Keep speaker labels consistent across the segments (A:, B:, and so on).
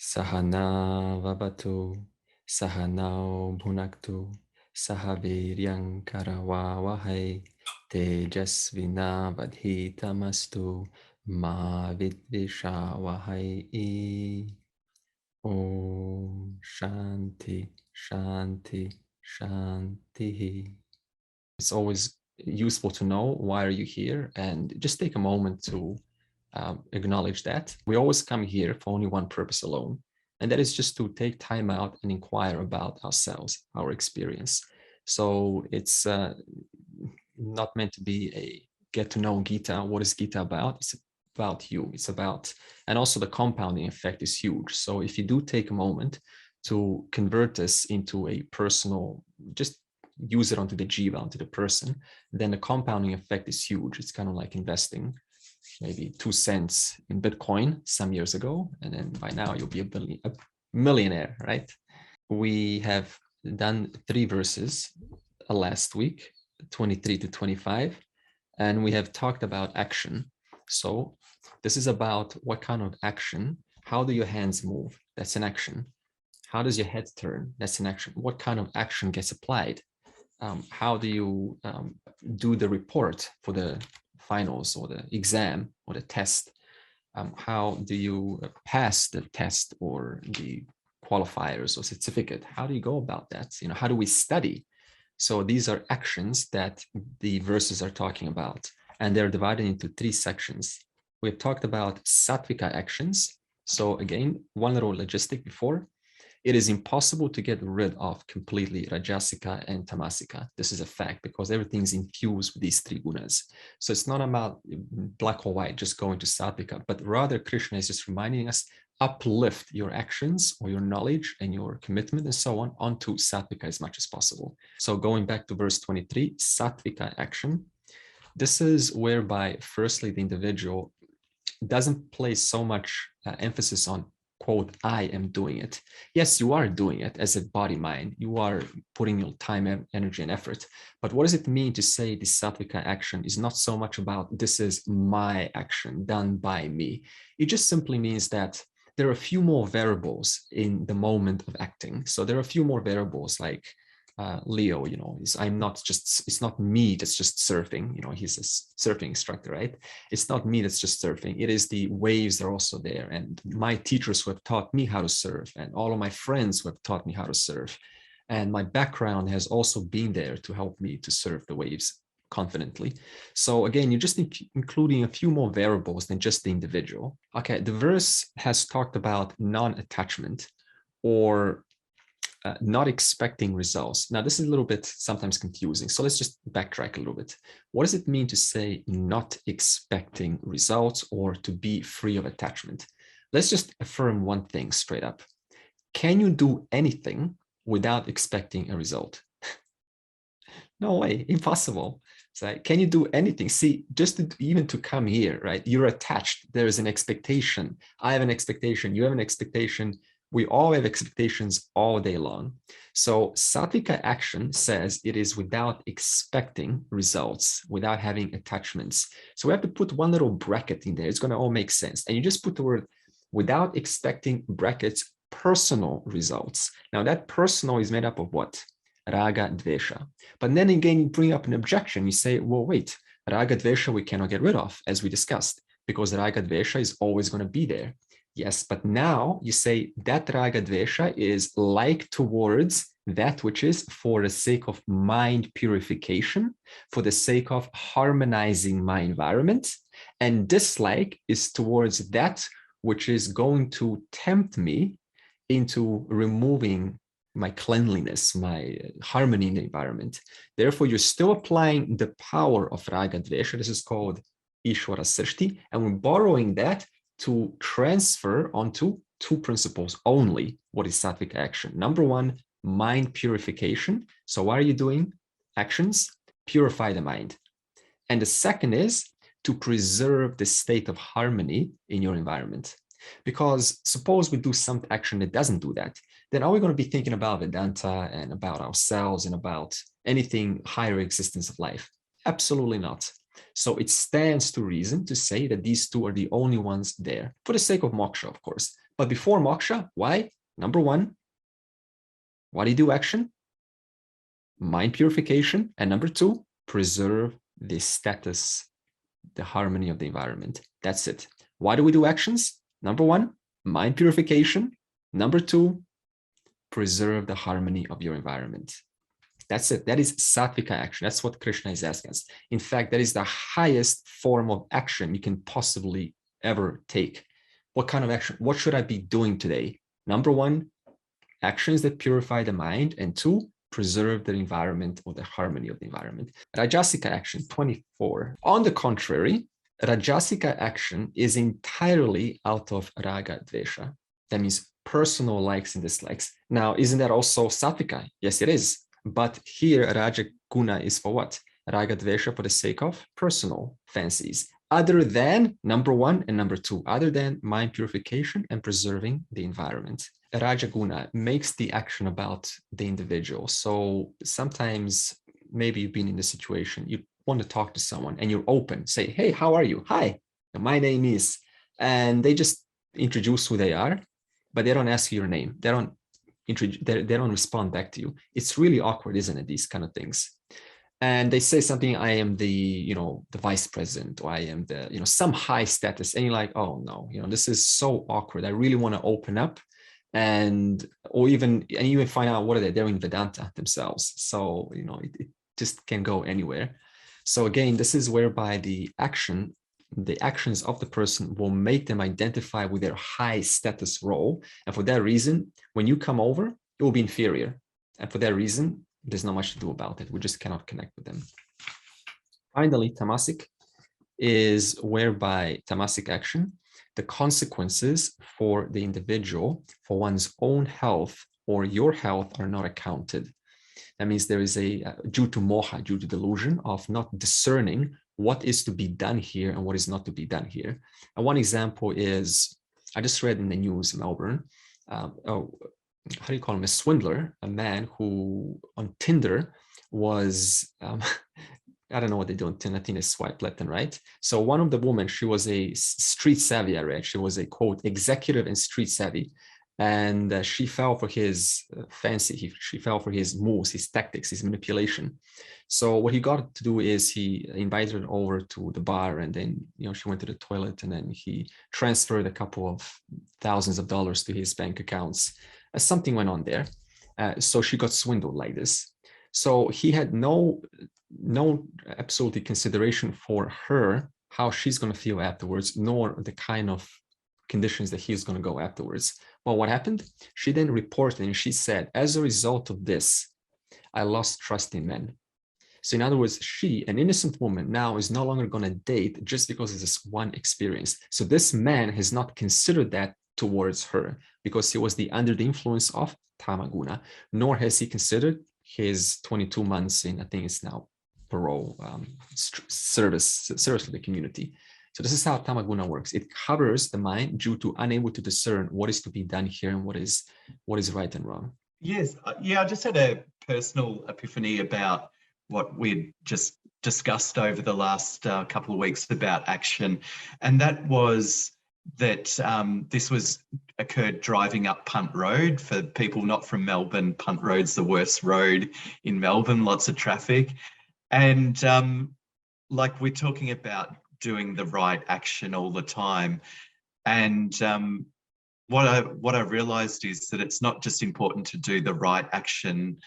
A: Sahana vavatu, sahanau bhunaktu, sahaviryang karavavahai, tejasvina vadhitamastu, ma vidvishavahai. Om Shanti, Shanti, Shanti. It's always useful to know why are you here, and just take a moment to acknowledge that. We always come here for only one purpose alone, and that is just to take time out and inquire about ourselves, our experience. So it's not meant to be a get to know Gita. What is Gita about? It's about you. It's about, and also the compounding effect is huge. So if you do take a moment to convert this into a personal, just use it onto the jiva, onto the person, then the compounding effect is huge. It's kind of like investing maybe 2 cents in Bitcoin some years ago, and then by now you'll be a millionaire, right? We have done 3 verses last week, 23 to 25, and we have talked about action. So this is about what kind of action. How do your hands move? That's an action. How does your head turn? That's an action. What kind of action gets applied? How do you do the report for the finals or the exam or the test? How do you pass the test or the qualifiers or certificate? How do you go about that? How do we study? So these are actions that the verses are talking about, and they're divided into 3 sections. We've talked about Satwika actions. So again, one little logistic before. It is impossible to get rid of completely Rajasika and Tamasika. This is a fact because everything's infused with these 3 gunas. So it's not about black or white, just going to Satwika, but rather Krishna is just reminding us, uplift your actions or your knowledge and your commitment and so on onto Satwika as much as possible. So going back to verse 23, Satwika action. This is whereby firstly the individual doesn't place so much emphasis on quote, I am doing it. Yes, you are doing it as a body mind. You are putting your time, energy, and effort. But what does it mean to say the Satwika action is not so much about this is my action done by me? It just simply means that there are a few more variables in the moment of acting. So there are a few more variables like Leo, it's not me that's just surfing, he's a surfing instructor, right? It's not me that's just surfing. It is the waves that are also there. And my teachers who have taught me how to surf, and all of my friends who have taught me how to surf. And my background has also been there to help me to surf the waves confidently. So again, you're just including a few more variables than just the individual. Okay, the verse has talked about non-attachment or not expecting results. Now, this is a little bit sometimes confusing. So let's just backtrack a little bit. What does it mean to say not expecting results or to be free of attachment? Let's just affirm one thing straight up. Can you do anything without expecting a result? No way, impossible. So can you do anything? See, just even to come here, right? You're attached. There is an expectation. I have an expectation. You have an expectation. We all have expectations all day long. So Satwika action says it is without expecting results, without having attachments. So we have to put one little bracket in there. It's going to all make sense. And you just put the word without expecting brackets, personal results. Now that personal is made up of what? Raga, Dvesha. But then again, you bring up an objection. You say, well, wait, Raga, Dvesha we cannot get rid of, as we discussed, because Raga, Dvesha is always going to be there. Yes, but now you say that Raga, Dvesha is like towards that which is for the sake of mind purification, for the sake of harmonizing my environment, and dislike is towards that which is going to tempt me into removing my cleanliness, my harmony in the environment. Therefore, you're still applying the power of Raga Dvesha. This is called Ishvara Srishti, and we're borrowing that to transfer onto 2 principles only. What is Satwika action? Number 1, mind purification. So what are you doing? Actions, purify the mind. And the second is to preserve the state of harmony in your environment. Because suppose we do some action that doesn't do that, then are we going to be thinking about Vedanta and about ourselves and about anything higher existence of life? Absolutely not. So it stands to reason to say that these 2 are the only ones there for the sake of moksha, of course. But before moksha, why? Number one, why do you do action? Mind purification. And number two, preserve the status, the harmony of the environment. That's it. Why do we do actions? Number one, mind purification. Number two, preserve the harmony of your environment. That's it. That is Satwika action. That's what Krishna is asking us. In fact, that is the highest form of action you can possibly ever take. What kind of action? What should I be doing today? Number one, actions that purify the mind. And two, preserve the environment or the harmony of the environment. Rajasika action 24. On the contrary, Rajasika action is entirely out of raga dvesha. That means personal likes and dislikes. Now, isn't that also Satwika? Yes, it is. But here, Raja Guna is for what? Raga Dvesha for the sake of personal fancies, other than number one and number two, other than mind purification and preserving the environment. Raja Guna makes the action about the individual. So sometimes maybe you've been in the situation, you want to talk to someone and you're open, say, hey, how are you? Hi, my name is, and they just introduce who they are, but they don't ask you your name. They don't respond back to you. It's really awkward, isn't it? These kind of things. And they say something, I am the, the vice president, or I am the, some high status. And you're like, oh no, this is so awkward. I really want to open up and even find out what are they? They're in Vedanta themselves. So, it just can go anywhere. So again, this is whereby the actions of the person will make them identify with their high status role. And for that reason, when you come over, it will be inferior. And for that reason, there's not much to do about it. We just cannot connect with them. Finally, Tamasik is whereby Tamasik action, the consequences for the individual, for one's own health or your health are not accounted. That means there is due to moha, due to delusion of not discerning what is to be done here and what is not to be done here. And one example is, I just read in the news in Melbourne, how do you call him? A swindler, a man who on Tinder was, I don't know what they do on Tinder, I think it's swipe left and right. So one of the women, she was a street savvy, I read. She was a, quote, executive and street savvy. And she fell for his fancy, she fell for his moves, his tactics, his manipulation. So what he got to do is he invited her over to the bar, and then, she went to the toilet, and then he transferred a couple of thousands of dollars to his bank accounts. Something went on there. So she got swindled like this. So he had no absolutely consideration for her, how she's going to feel afterwards, nor the kind of conditions that he's going to go afterwards. Well, what happened? She then reported, and she said, as a result of this, I lost trust in men. So in other words, she, an innocent woman, now is no longer going to date just because of this one experience. So this man has not considered that towards her because he was under the influence of tamaguna, nor has he considered his 22 months in, I think it's now parole, service for the community. So this is how tamaguna works. It covers the mind due to unable to discern what is to be done here and what is right and wrong.
B: Yes. Yeah, I just had a personal epiphany about what we'd just discussed over the last couple of weeks about action. And that was that this occurred driving up Punt Road. For people not from Melbourne, Punt Road's the worst road in Melbourne, lots of traffic. And like we're talking about doing the right action all the time. And what I realized is that it's not just important to do the right action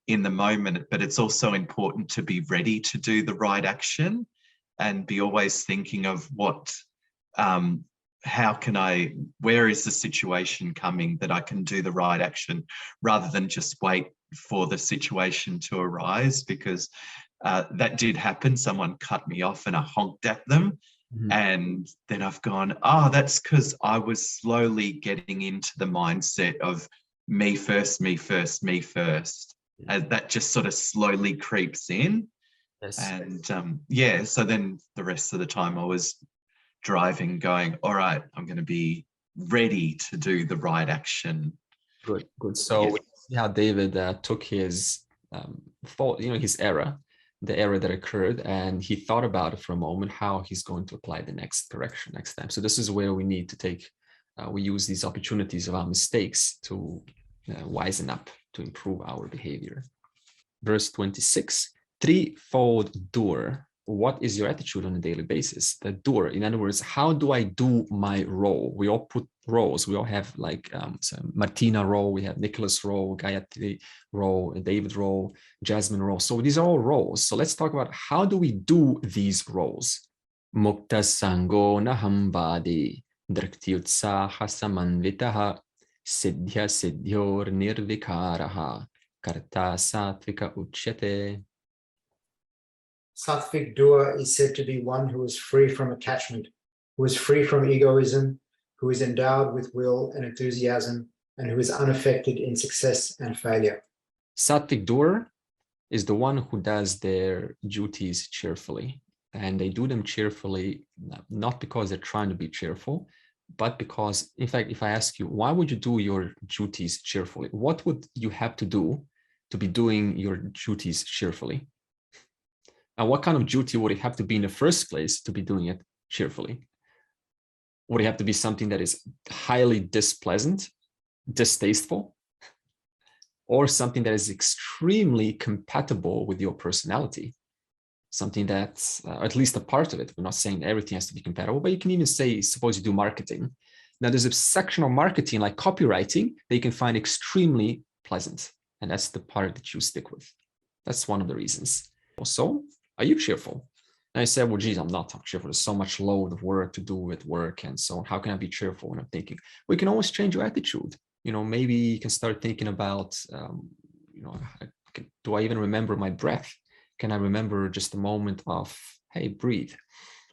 B: in the moment, but it's also important to be ready to do the right action and be always thinking of where is the situation coming that I can do the right action, rather than just wait for the situation to arise, because that did happen. Someone cut me off and I honked at them. Mm-hmm. And then I've gone, that's because I was slowly getting into the mindset of me first, me first, me first. Yeah. As that just sort of slowly creeps in. Yes. And so then the rest of the time I was driving going, all right, I'm going to be ready to do the right action.
A: Good. So we see how David took his fault, his error, the error that occurred, and he thought about it for a moment, how he's going to apply the next correction next time. So this is where we need to take we use these opportunities of our mistakes to wisen up, to improve our behavior. Verse 26, threefold doer. What is your attitude on a daily basis? The doer, in other words, how do I do my role? We all put roles. We all have like so Martina role, we have Nicholas role, Gayatri role, David role, Jasmine role. So these are all roles. So let's talk about how do we do these roles? Mukta sango nahambadi draktyutsaha samanvitaha siddhya siddhyor nirvikaraha Karta Satwika uchyate.
C: Sattvic doer is said to be one who is free from attachment, who is free from egoism, who is endowed with will and enthusiasm, and who is unaffected in success and failure.
A: Sattvic doer is the one who does their duties cheerfully. And they do them cheerfully, not because they're trying to be cheerful, but because, in fact, if I ask you, why would you do your duties cheerfully? What would you have to do to be doing your duties cheerfully? And what kind of duty would it have to be in the first place to be doing it cheerfully? Would it have to be something that is highly displeasant, distasteful, or something that is extremely compatible with your personality? Something that's at least a part of it. We're not saying everything has to be compatible, but you can even say, suppose you do marketing. Now there's a section of marketing like copywriting that you can find extremely pleasant. And that's the part that you stick with. That's one of the reasons. Also, are you cheerful? And I said, well, geez, I'm cheerful. There's so much load of work to do with work and so on. How can I be cheerful? And I'm thinking, we can always change your attitude. Maybe you can start thinking about, do I even remember my breath? Can I remember just a moment of, hey, breathe,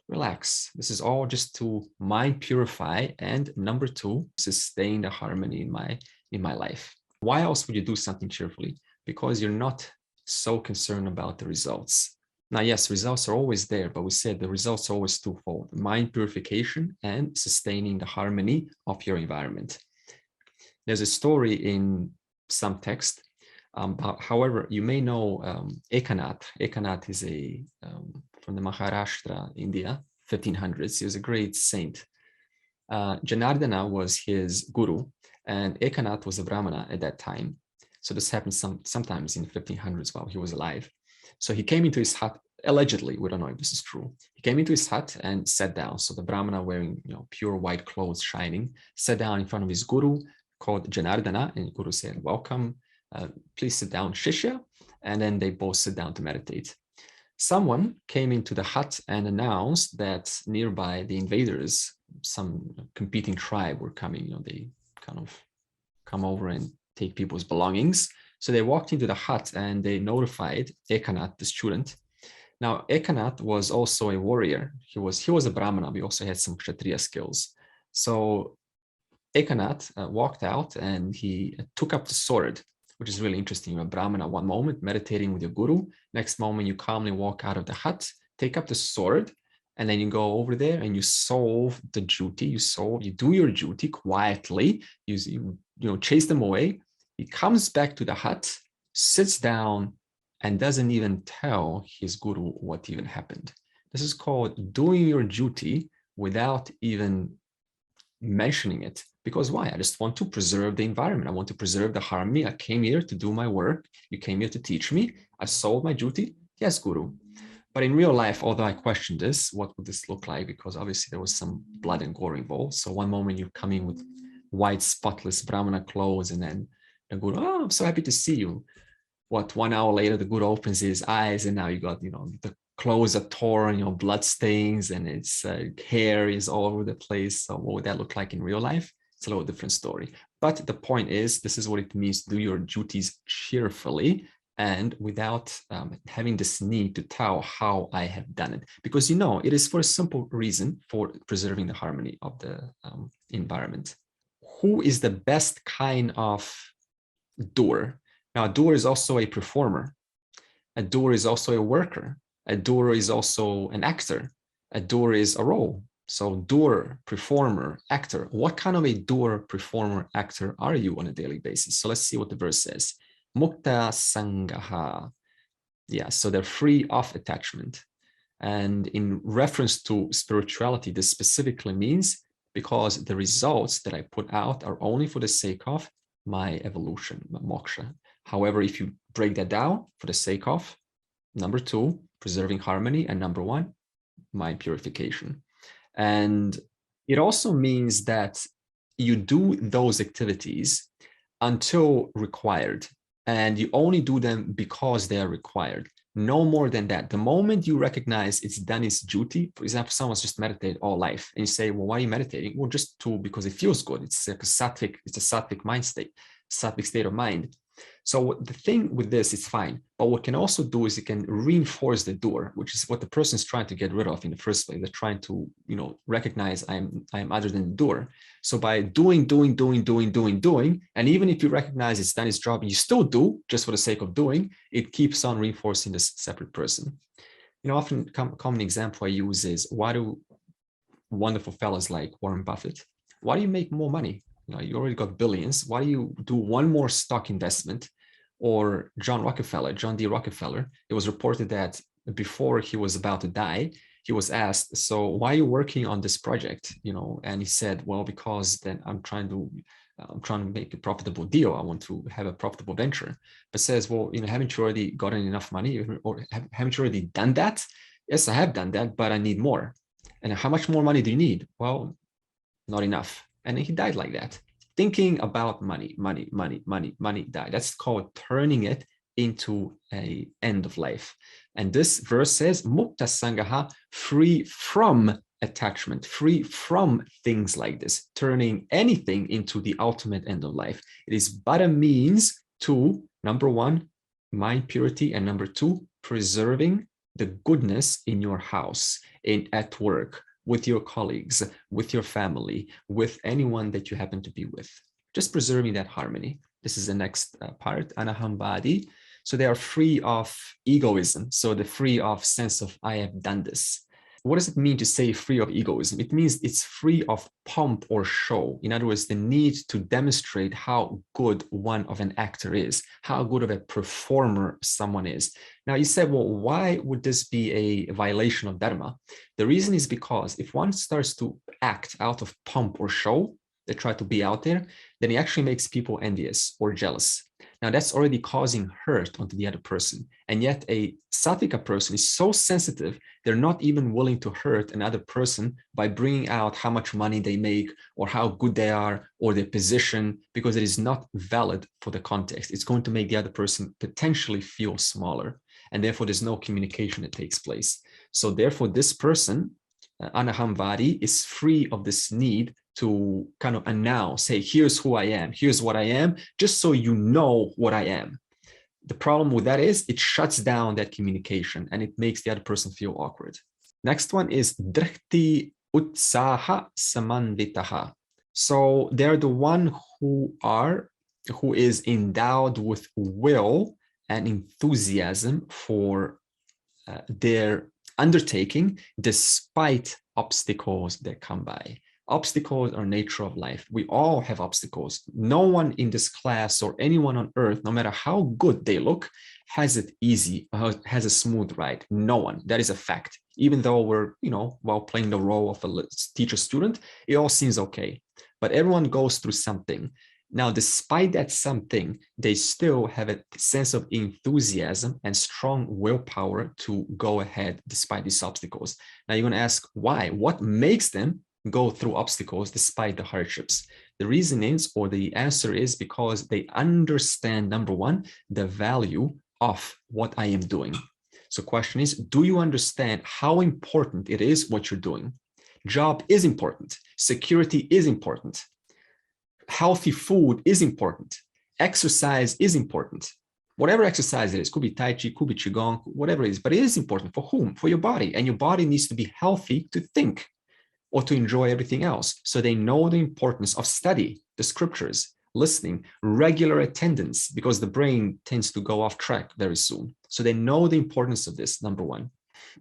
A: relax. This is all just to mind purify. And number two, sustain the harmony in my life. Why else would you do something cheerfully? Because you're not so concerned about the results. Now, yes, results are always there, but we said the results are always twofold: mind purification and sustaining the harmony of your environment. There's a story in some text. However, you may know Ekanath. Ekanath is from the Maharashtra, India, 1500s. He was a great saint. Janardana was his guru, and Ekanath was a Brahmana at that time. So this happened sometimes in the 1500s while he was alive. So he came into his hut, allegedly, we don't know if this is true. He came into his hut and sat down. So the Brahmana, wearing pure white clothes, shining, sat down in front of his guru called Janardana, and the guru said, welcome, please sit down, Shishya. And then they both sit down to meditate. Someone came into the hut and announced that nearby the invaders, some competing tribe, were coming. They kind of come over and take people's belongings. So they walked into the hut and they notified Ekanath, the student. Now, Ekanath was also a warrior. He was a Brahmana. We also had some Kshatriya skills. So Ekanath walked out and he took up the sword, which is really interesting. You're a Brahmana one moment, meditating with your guru. Next moment, you calmly walk out of the hut, take up the sword, and then you go over there and you solve the duty. You do your duty quietly. You chase them away. He comes back to the hut, sits down, and doesn't even tell his guru what even happened. This is called doing your duty without even mentioning it. Because why? I just want to preserve the environment. I want to preserve the harmony. I came here to do my work. You came here to teach me. I solved my duty. Yes, guru. But in real life, although I questioned this, what would this look like? Because obviously there was some blood and gore involved. So one moment you come in with white, spotless Brahmana clothes, and then the guru, oh, I'm so happy to see you. 1 hour later, the guru opens his eyes, and now you got, the clothes are torn, blood stains, and its hair is all over the place. So what would that look like in real life? It's a little different story. But the point is, this is what it means to do your duties cheerfully and without having this need to tell how I have done it. Because it is for a simple reason, for preserving the harmony of the environment. Who is the best kind of doer? Now, a doer is also a performer. A doer is also a worker. A doer is also an actor. A doer is a role. So doer, performer, actor. What kind of a doer, performer, actor are you on a daily basis? So let's see what the verse says. Mukta sangaha. Yeah, so they're free of attachment. And in reference to spirituality, this specifically means because the results that I put out are only for the sake of my evolution, my moksha. However, if you break that down for the sake of number 2, preserving harmony, and number 1, my purification. And it also means that you do those activities until required, and you only do them because they are required. No more than that. The moment you recognize it's done its duty, for example, someone's just meditated all life, and you say, well, why are you meditating? Well, just because it feels good. It's like a sattvic mind state, sattvic state of mind. So the thing with this is fine, but what can also do is it can reinforce the doer, which is what the person is trying to get rid of in the first place. They're trying to, recognize I'm other than the doer. So by doing, and even if you recognize it's done its job, you still do just for the sake of doing, it keeps on reinforcing this separate person. Often common example I use is, why do wonderful fellas like Warren Buffett, why do you make more money? You already got billions. Why do you do one more stock investment? Or John D. Rockefeller, it was reported that before he was about to die, he was asked, so why are you working on this project? And he said, well, because then I'm trying to make a profitable deal. I want to have a profitable venture. But says, well, haven't you already gotten enough money? Or haven't you already done that? Yes, I have done that, but I need more. And how much more money do you need? Well, not enough. And he died like that, thinking about money, die. That's called turning it into an end of life. And this verse says, Mukta Sangaha, free from attachment, free from things like this, turning anything into the ultimate end of life. It is but a means to, number 1, mind purity, and number 2, preserving the goodness in your house, at work, with your colleagues, with your family, with anyone that you happen to be with. Just preserving that harmony. This is the next part, anahambadi. So they are free of egoism. So they're free of sense of, I have done this. What does it mean to say free of egoism? It means it's free of pomp or show. In other words, the need to demonstrate how good one of an actor is, how good of a performer someone is. Now you said, well, why would this be a violation of Dharma? The reason is because if one starts to act out of pomp or show, they try to be out there, then it actually makes people envious or jealous. Now that's already causing hurt onto the other person. And yet a Satwika person is so sensitive, they're not even willing to hurt another person by bringing out how much money they make or how good they are or their position, because it is not valid for the context. It's going to make the other person potentially feel smaller. And therefore there's no communication that takes place. So therefore this person, Anahamvadi, is free of this need to kind of announce, hey, here's who I am, here's what I am, just so you know what I am. The problem with that is it shuts down that communication and it makes the other person feel awkward. Next one is drihti utsaha samanvitaha. So they're the one who is endowed with will and enthusiasm for their undertaking despite obstacles that come by. Obstacles are nature of life. We all have obstacles. No one in this class or anyone on earth, no matter how good they look, has it easy, has a smooth ride. No one. That is a fact. Even though we're, while playing the role of a teacher student, it all seems okay. But everyone goes through something. Now, despite that something, they still have a sense of enthusiasm and strong willpower to go ahead despite these obstacles. Now, you're going to ask why? What makes them go through obstacles despite the hardships? The reason is, or the answer is, because they understand, number 1, the value of what I am doing. So question is, do you understand how important it is what you're doing? Job is important. Security is important. Healthy food is important. Exercise is important. Whatever exercise it is, could be Tai Chi, could be Qigong, whatever it is, but it is important. For whom? For your body. And your body needs to be healthy to think or to enjoy everything else. So they know the importance of study, the scriptures, listening, regular attendance, because the brain tends to go off track very soon. So they know the importance of this, number 1.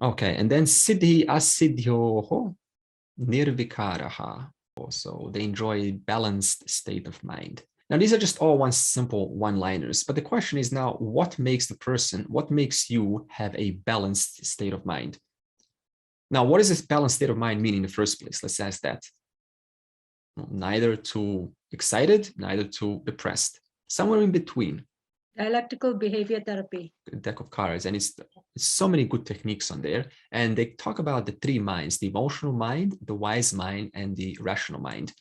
A: Okay, and then siddhi asiddhyoho nirvikaraha. So they enjoy a balanced state of mind. Now, these are just all one simple one-liners, but the question is now, what makes you have a balanced state of mind? Now, what does this balanced state of mind mean in the first place? Let's ask that. neither too excited, neither too depressed, somewhere in between.
D: Dialectical behavior therapy.
A: Deck of cards, and it's so many good techniques on there, and they talk about the three minds: the emotional mind, the wise mind, and the rational mind.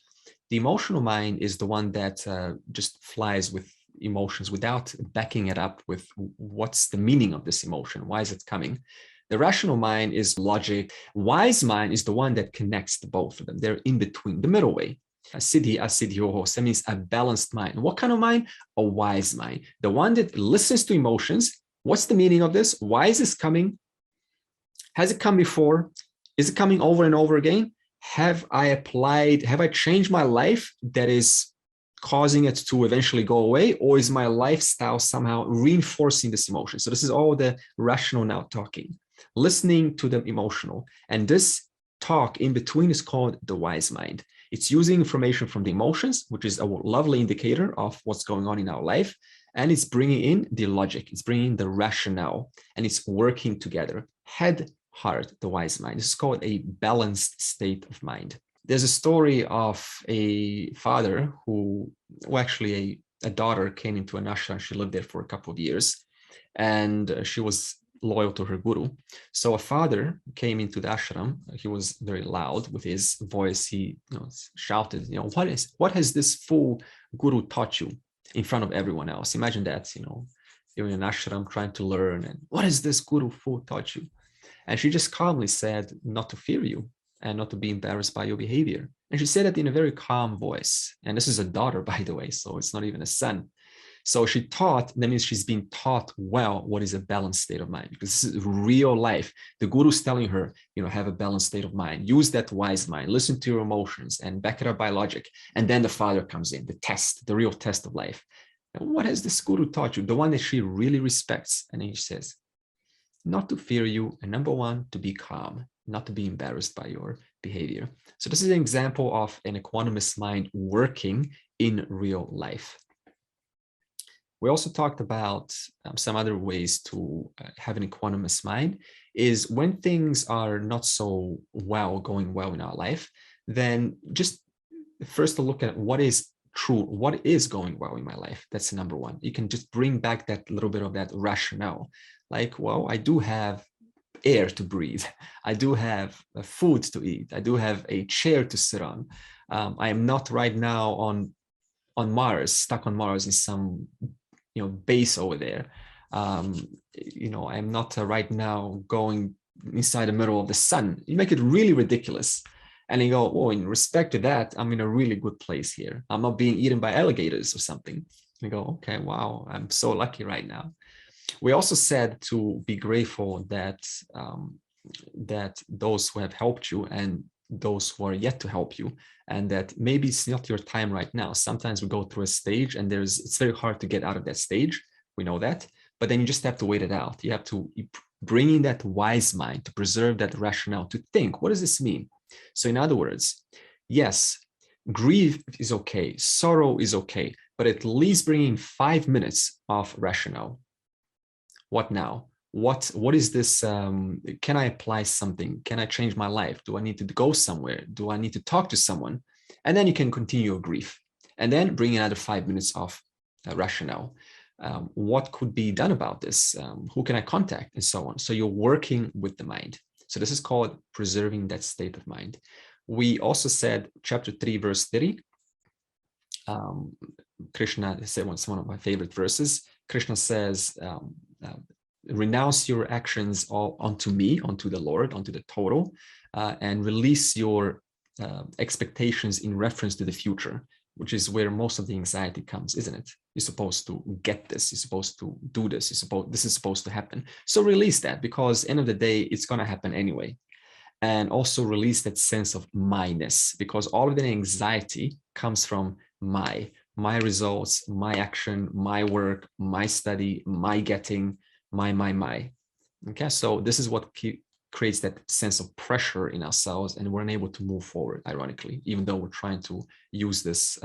A: The emotional mind is the one that just flies with emotions without backing it up with what's the meaning of this emotion, why is it coming. The rational mind is logic. Wise mind is the one that connects the both of them. They're in between, the middle way. Siddhi asiddhyoho, that means a balanced mind. What kind of mind? A wise mind. The one that listens to emotions. What's the meaning of this? Why is this coming? Has it come before? Is it coming over and over again? Have I changed my life that is causing it to eventually go away? Or is my lifestyle somehow reinforcing this emotion? So this is all the rational now talking, listening to the emotional. And this talk in between is called the wise mind. It's using information from the emotions, which is a lovely indicator of what's going on in our life. And it's bringing in the logic, it's bringing in the rationale, and it's working together. Head, heart, the wise mind. This is called a balanced state of mind. There's a story of a father who, well, actually a daughter came into an ashram. She lived there for a couple of years, and she was loyal to her guru. So a father came into the ashram. He was very loud with his voice. He shouted, what has this fool guru taught you, in front of everyone else? Imagine that, you're in an ashram trying to learn, and what has this guru fool taught you? And she just calmly said, not to fear you and not to be embarrassed by your behavior. And she said it in a very calm voice. And this is a daughter, by the way, so it's not even a son. So she taught, that means she's been taught well what is a balanced state of mind, because this is real life. The guru's telling her, have a balanced state of mind, use that wise mind, listen to your emotions and back it up by logic. And then the father comes in, the test, the real test of life. And what has this guru taught you? The one that she really respects. And he says, not to fear you, and number one, to be calm, not to be embarrassed by your behavior. So this is an example of an equanimous mind working in real life. We also talked about some other ways to have an equanimous mind is when things are not so going well in our life, then just first to look at what is true, what is going well in my life. That's number one. You can just bring back that little bit of that rationale. Like, well, I do have air to breathe. I do have food to eat. I do have a chair to sit on. I am not right now on Mars, stuck on Mars in some base over there. I'm not right now going inside the middle of the sun. You make it really ridiculous. And you go, oh, in respect to that, I'm in a really good place here. I'm not being eaten by alligators or something. You go, okay, wow, I'm so lucky right now. We also said to be grateful that those who have helped you and those who are yet to help you, and that maybe it's not your time right now. Sometimes we go through a stage and it's very hard to get out of that stage. We know that, but then you just have to wait it out. You have to bring in that wise mind to preserve that rationale, to think, what does this mean? So in other words, yes, grief is okay, sorrow is okay, but at least bring in 5 minutes of rationale. What now? What is this? Can I apply something? Can I change my life? Do I need to go somewhere? Do I need to talk to someone? And then you can continue your grief. And then bring another 5 minutes of rationale. What could be done about this? Who can I contact? And so on. So you're working with the mind. So this is called preserving that state of mind. We also said, chapter 3, verse 30, Krishna said, it's one of my favorite verses. Krishna says, renounce your actions all onto me, onto the Lord, onto the total, and release your expectations in reference to the future, which is where most of the anxiety comes, isn't it? You're supposed to get this, you're supposed to do this, this is supposed to happen. So release that, because end of the day, it's going to happen anyway. And also release that sense of myness, because all of the anxiety comes from my results, my action, my work, my study, my getting, my. Okay, so this is what creates that sense of pressure in ourselves, and we're unable to move forward, ironically, even though we're trying to use this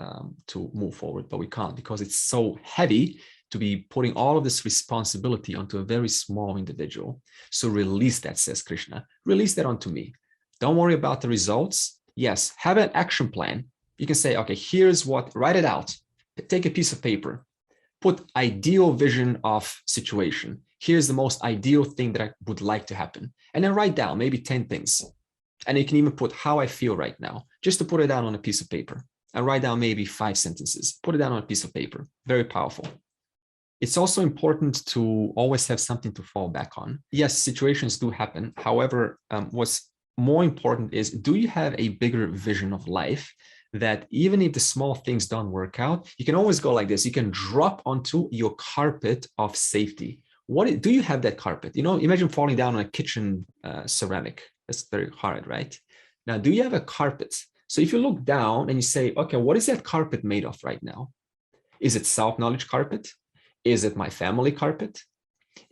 A: to move forward, but we can't, because it's so heavy to be putting all of this responsibility onto a very small individual. So release that, says Krishna. Release that onto me. Don't worry about the results. Yes, have an action plan, You can say, okay, here's what, write it out. Take a piece of paper, put ideal vision of situation. Here's the most ideal thing that I would like to happen. And then write down maybe 10 things. And you can even put how I feel right now, just to put it down on a piece of paper. And write down maybe 5 sentences. Put it down on a piece of paper. Very powerful. It's also important to always have something to fall back on. Yes, situations do happen. However, what's more important is, do you have a bigger vision of life that even if the small things don't work out, you can always go like this. You can drop onto your carpet of safety. What do you have that carpet? You know, imagine falling down on a kitchen ceramic. That's very hard, right? Now, do you have a carpet? So if you look down and you say, okay, what is that carpet made of right now? Is it self-knowledge carpet? Is it my family carpet?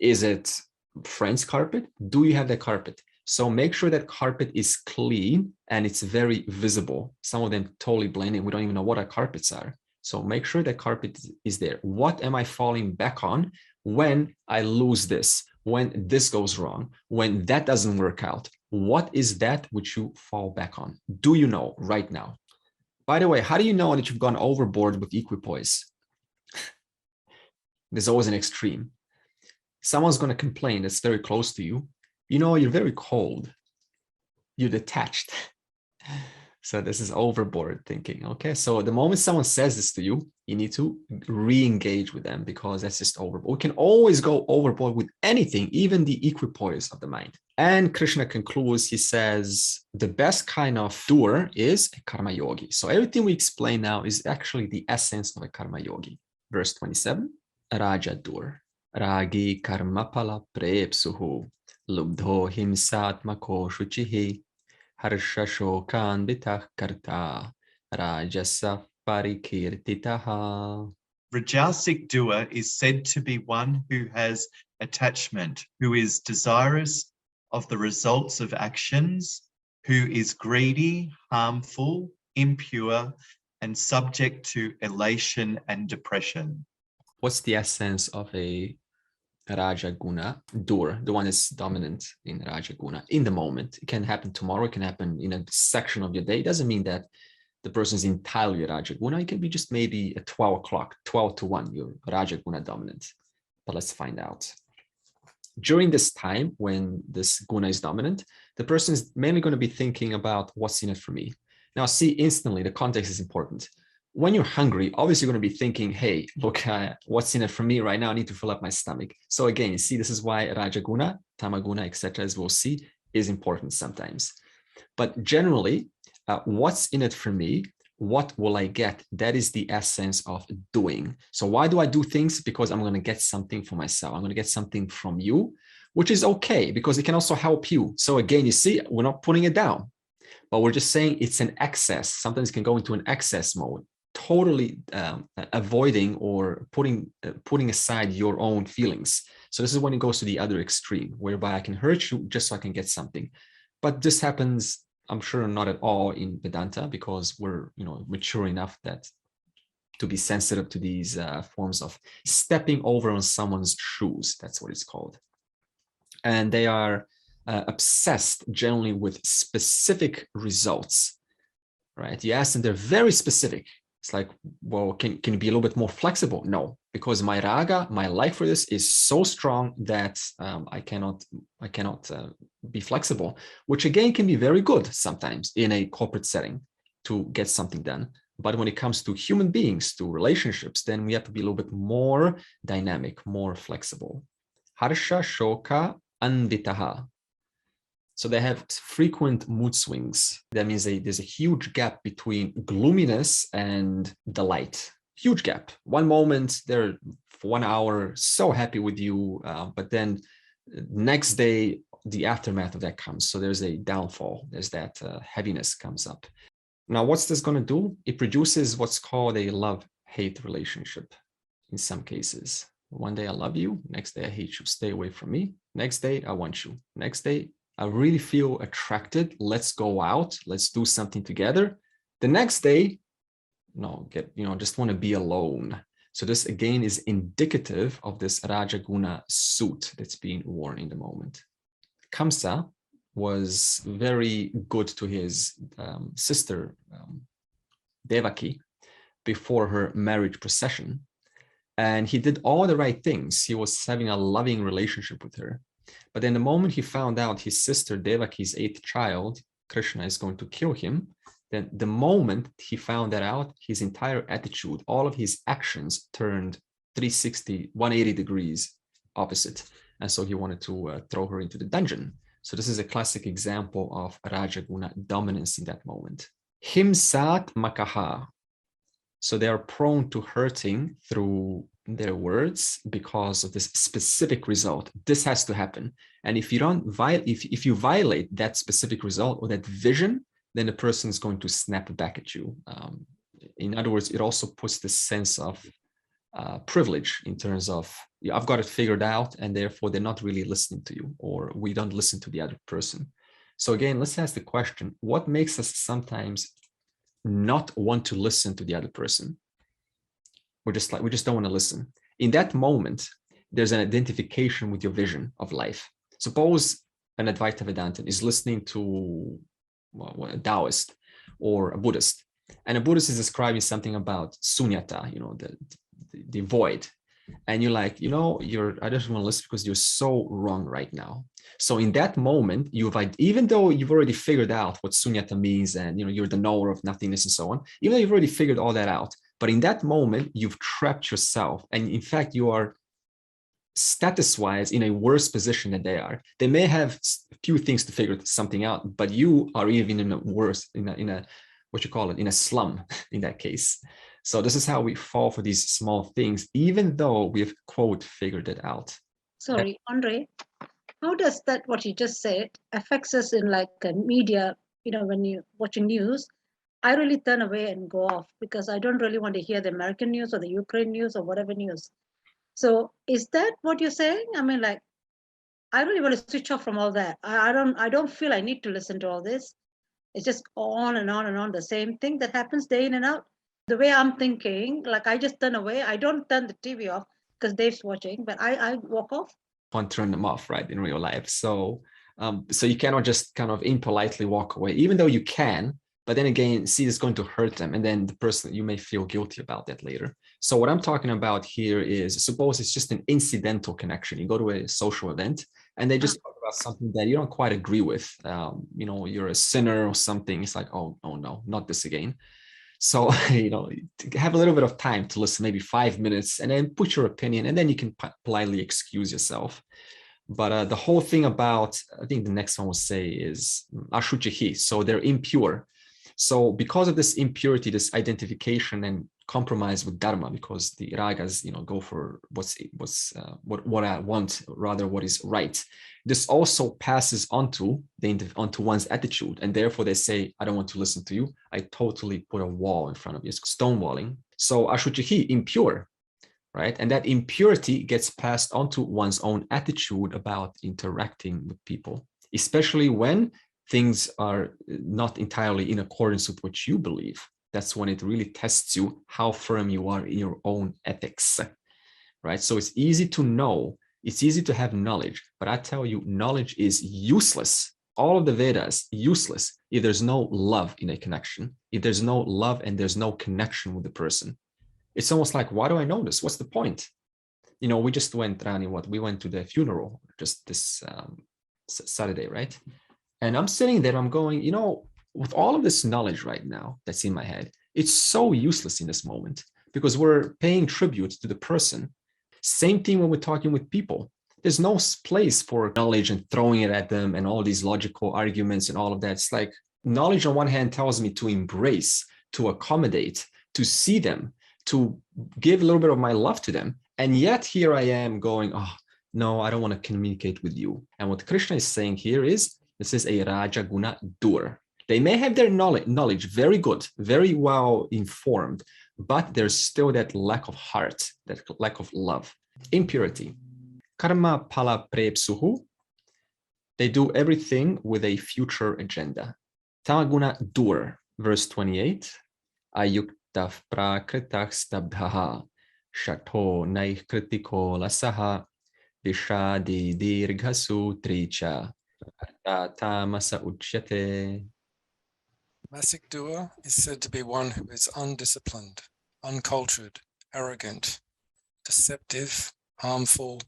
A: Is it friends carpet? Do you have that carpet? So make sure that carpet is clean and it's very visible. Some of them totally blend in. We don't even know what our carpets are. So make sure that carpet is there. What am I falling back on when I lose this, when this goes wrong, when that doesn't work out? What is that which you fall back on? Do you know right now? By the way, how do you know that you've gone overboard with equipoise? There's always an extreme. Someone's going to complain that's very close to you. You know, you're very cold. You're detached. So this is overboard thinking. Okay. So the moment someone says this to you, you need to re-engage with them, because that's just overboard. We can always go overboard with anything, even the equipoise of the mind. And Krishna concludes, he says, the best kind of doer is a karma yogi. So everything we explain now is actually the essence of a karma yogi. Verse 27. Raja Doer, Ragi Karmapala Prepsuhu, Lubdho Himsatmako Shuchihi, Harsha Shokan Bitah Karta, Rajasa Parikirtitaha.
B: Rajasic doer is said to be one who has attachment, who is desirous of the results of actions, who is greedy, harmful, impure, and subject to elation and depression.
A: What's the essence of a Raja Guna doer, the one that's dominant in Raja Guna in the moment? It can happen tomorrow, it can happen in a section of your day. It doesn't mean that the person is entirely Raja Guna. It can be just maybe at 12 o'clock, 12 to 1, you're Raja Guna dominant. But let's find out. During this time when this Guna is dominant, the person is mainly going to be thinking about what's in it for me. Now, see, instantly, the context is important. When you're hungry, obviously you're going to be thinking, hey, look, what's in it for me right now? I need to fill up my stomach. So again, you see, this is why Rajaguna, Tamaguna, etc., as we'll see, is important sometimes. But generally, what's in it for me? What will I get? That is the essence of doing. So why do I do things? Because I'm going to get something for myself. I'm going to get something from you, which is okay, because it can also help you. So again, you see, we're not putting it down, but we're just saying it's an excess. Sometimes it can go into an excess mode, totally avoiding or putting aside your own feelings. So this is when it goes to the other extreme, whereby I can hurt you just so I can get something. But this happens, I'm sure, not at all in Vedanta, because we're mature enough that to be sensitive to these forms of stepping over on someone's shoes. That's what it's called. And they are obsessed generally with specific results, right? You ask them, they're very specific. It's like, well, can you be a little bit more flexible? No, because my raga, my like for this is so strong that I cannot be flexible, which again can be very good sometimes in a corporate setting to get something done. But when it comes to human beings, to relationships, then we have to be a little bit more dynamic, more flexible. Harsha, shoka, anvitaha. So they have frequent mood swings. That means there's a huge gap between gloominess and delight. Huge gap. One moment they're for 1 hour so happy with you, but then next day the aftermath of that comes. So there's a downfall. There's that heaviness comes up. Now, what's this going to do? It produces what's called a love-hate relationship in some cases. One day I love you, next day I hate you. Stay away from me. Next day I want you. Next day I really feel attracted. Let's go out. Let's do something together. The next day, no, just want to be alone. So this again is indicative of this Rajaguna suit that's being worn in the moment. Kamsa was very good to his sister Devaki before her marriage procession. And he did all the right things. He was having a loving relationship with her. But then the moment he found out his sister Devaki's 8th child, Krishna, is going to kill him, then the moment he found that out, his entire attitude, all of his actions turned 360, 180 degrees opposite. And so he wanted to throw her into the dungeon. So this is a classic example of Rajaguna dominance in that moment. Himsat makaha. So they are prone to hurting through their words because of this specific result. This has to happen. And if you don't if you violate that specific result or that vision, then the person is going to snap back at you. In other words, it also puts this sense of privilege in terms of, I've got it figured out, and therefore they're not really listening to you, or we don't listen to the other person. So again, let's ask the question, what makes us sometimes not want to listen to the other person? We just don't want to listen. In that moment, there's an identification with your vision of life. Suppose an Advaita Vedantin is listening to a Taoist or a Buddhist, and a Buddhist is describing something about sunyata, the void. And you're like, I just want to listen because you're so wrong right now. So in that moment, even though you've already figured out what sunyata means, and you're the knower of nothingness and so on, even though you've already figured all that out, but in that moment, you've trapped yourself. And in fact, you are status-wise in a worse position than they are. They may have a few things to figure something out, but you are even in a worse, in a slum in that case. So this is how we fall for these small things, even though we've, quote, figured it out.
D: Sorry, Andre, how does that, what you just said, affects us in like media, when you're watching news? I really turn away and go off because I don't really want to hear the American news or the Ukraine news or whatever news. So is that what you're saying? I mean, like, I really want to switch off from all that. I don't feel I need to listen to all this. It's just on and on and on, the same thing that happens day in and out. The way I'm thinking, like I just turn away. I don't turn the TV off because Dave's watching, but I walk off.
A: Can't turn them off, right, in real life. So you cannot just kind of impolitely walk away, even though you can. But then again, see, it's going to hurt them. And then the person, you may feel guilty about that later. So what I'm talking about here is, suppose it's just an incidental connection. You go to a social event and they just talk about something that you don't quite agree with. You're a sinner or something. It's like, oh no, not this again. So, have a little bit of time to listen, maybe 5 minutes, and then put your opinion, and then you can politely excuse yourself. But the whole thing about, I think the next one will say is ashuchihi. So they're impure. So because of this impurity, this identification and compromise with dharma, because the ragas, go for what I want, rather what is right. This also passes onto one's attitude, and therefore they say, I don't want to listen to you. I totally put a wall in front of you. It's stonewalling. So ashuchihi, impure, right? And that impurity gets passed onto one's own attitude about interacting with people, especially when things are not entirely in accordance with what you believe. That's when it really tests you how firm you are in your own ethics, right? So it's easy to know, it's easy to have knowledge, but I tell you, knowledge is useless. All of the Vedas, useless if there's no love in a connection, if there's no love and there's no connection with the person. It's almost like, why do I know this? What's the point? We just went, Rani, we went to the funeral just this Saturday, right? And I'm sitting there, I'm going, with all of this knowledge right now that's in my head, it's so useless in this moment because we're paying tribute to the person. Same thing when we're talking with people. There's no place for knowledge and throwing it at them and all these logical arguments and all of that. It's like knowledge on one hand tells me to embrace, to accommodate, to see them, to give a little bit of my love to them. And yet here I am going, oh, no, I don't want to communicate with you. And what Krishna is saying here is, this is a Rajaguna doer. They may have their knowledge very good, very well informed, but there's still that lack of heart, that lack of love. Impurity. Karma pala prepsuhu. They do everything with a future agenda. Tamaguna doer, verse 28. Ayuktaf prakritah stabdhaha. Shato naikritiko lasaha. Vishadi dirghasu tricha. Tamasa uchyate.
E: Tamasic doer is said to be one who is undisciplined, uncultured, arrogant, deceptive, harmful,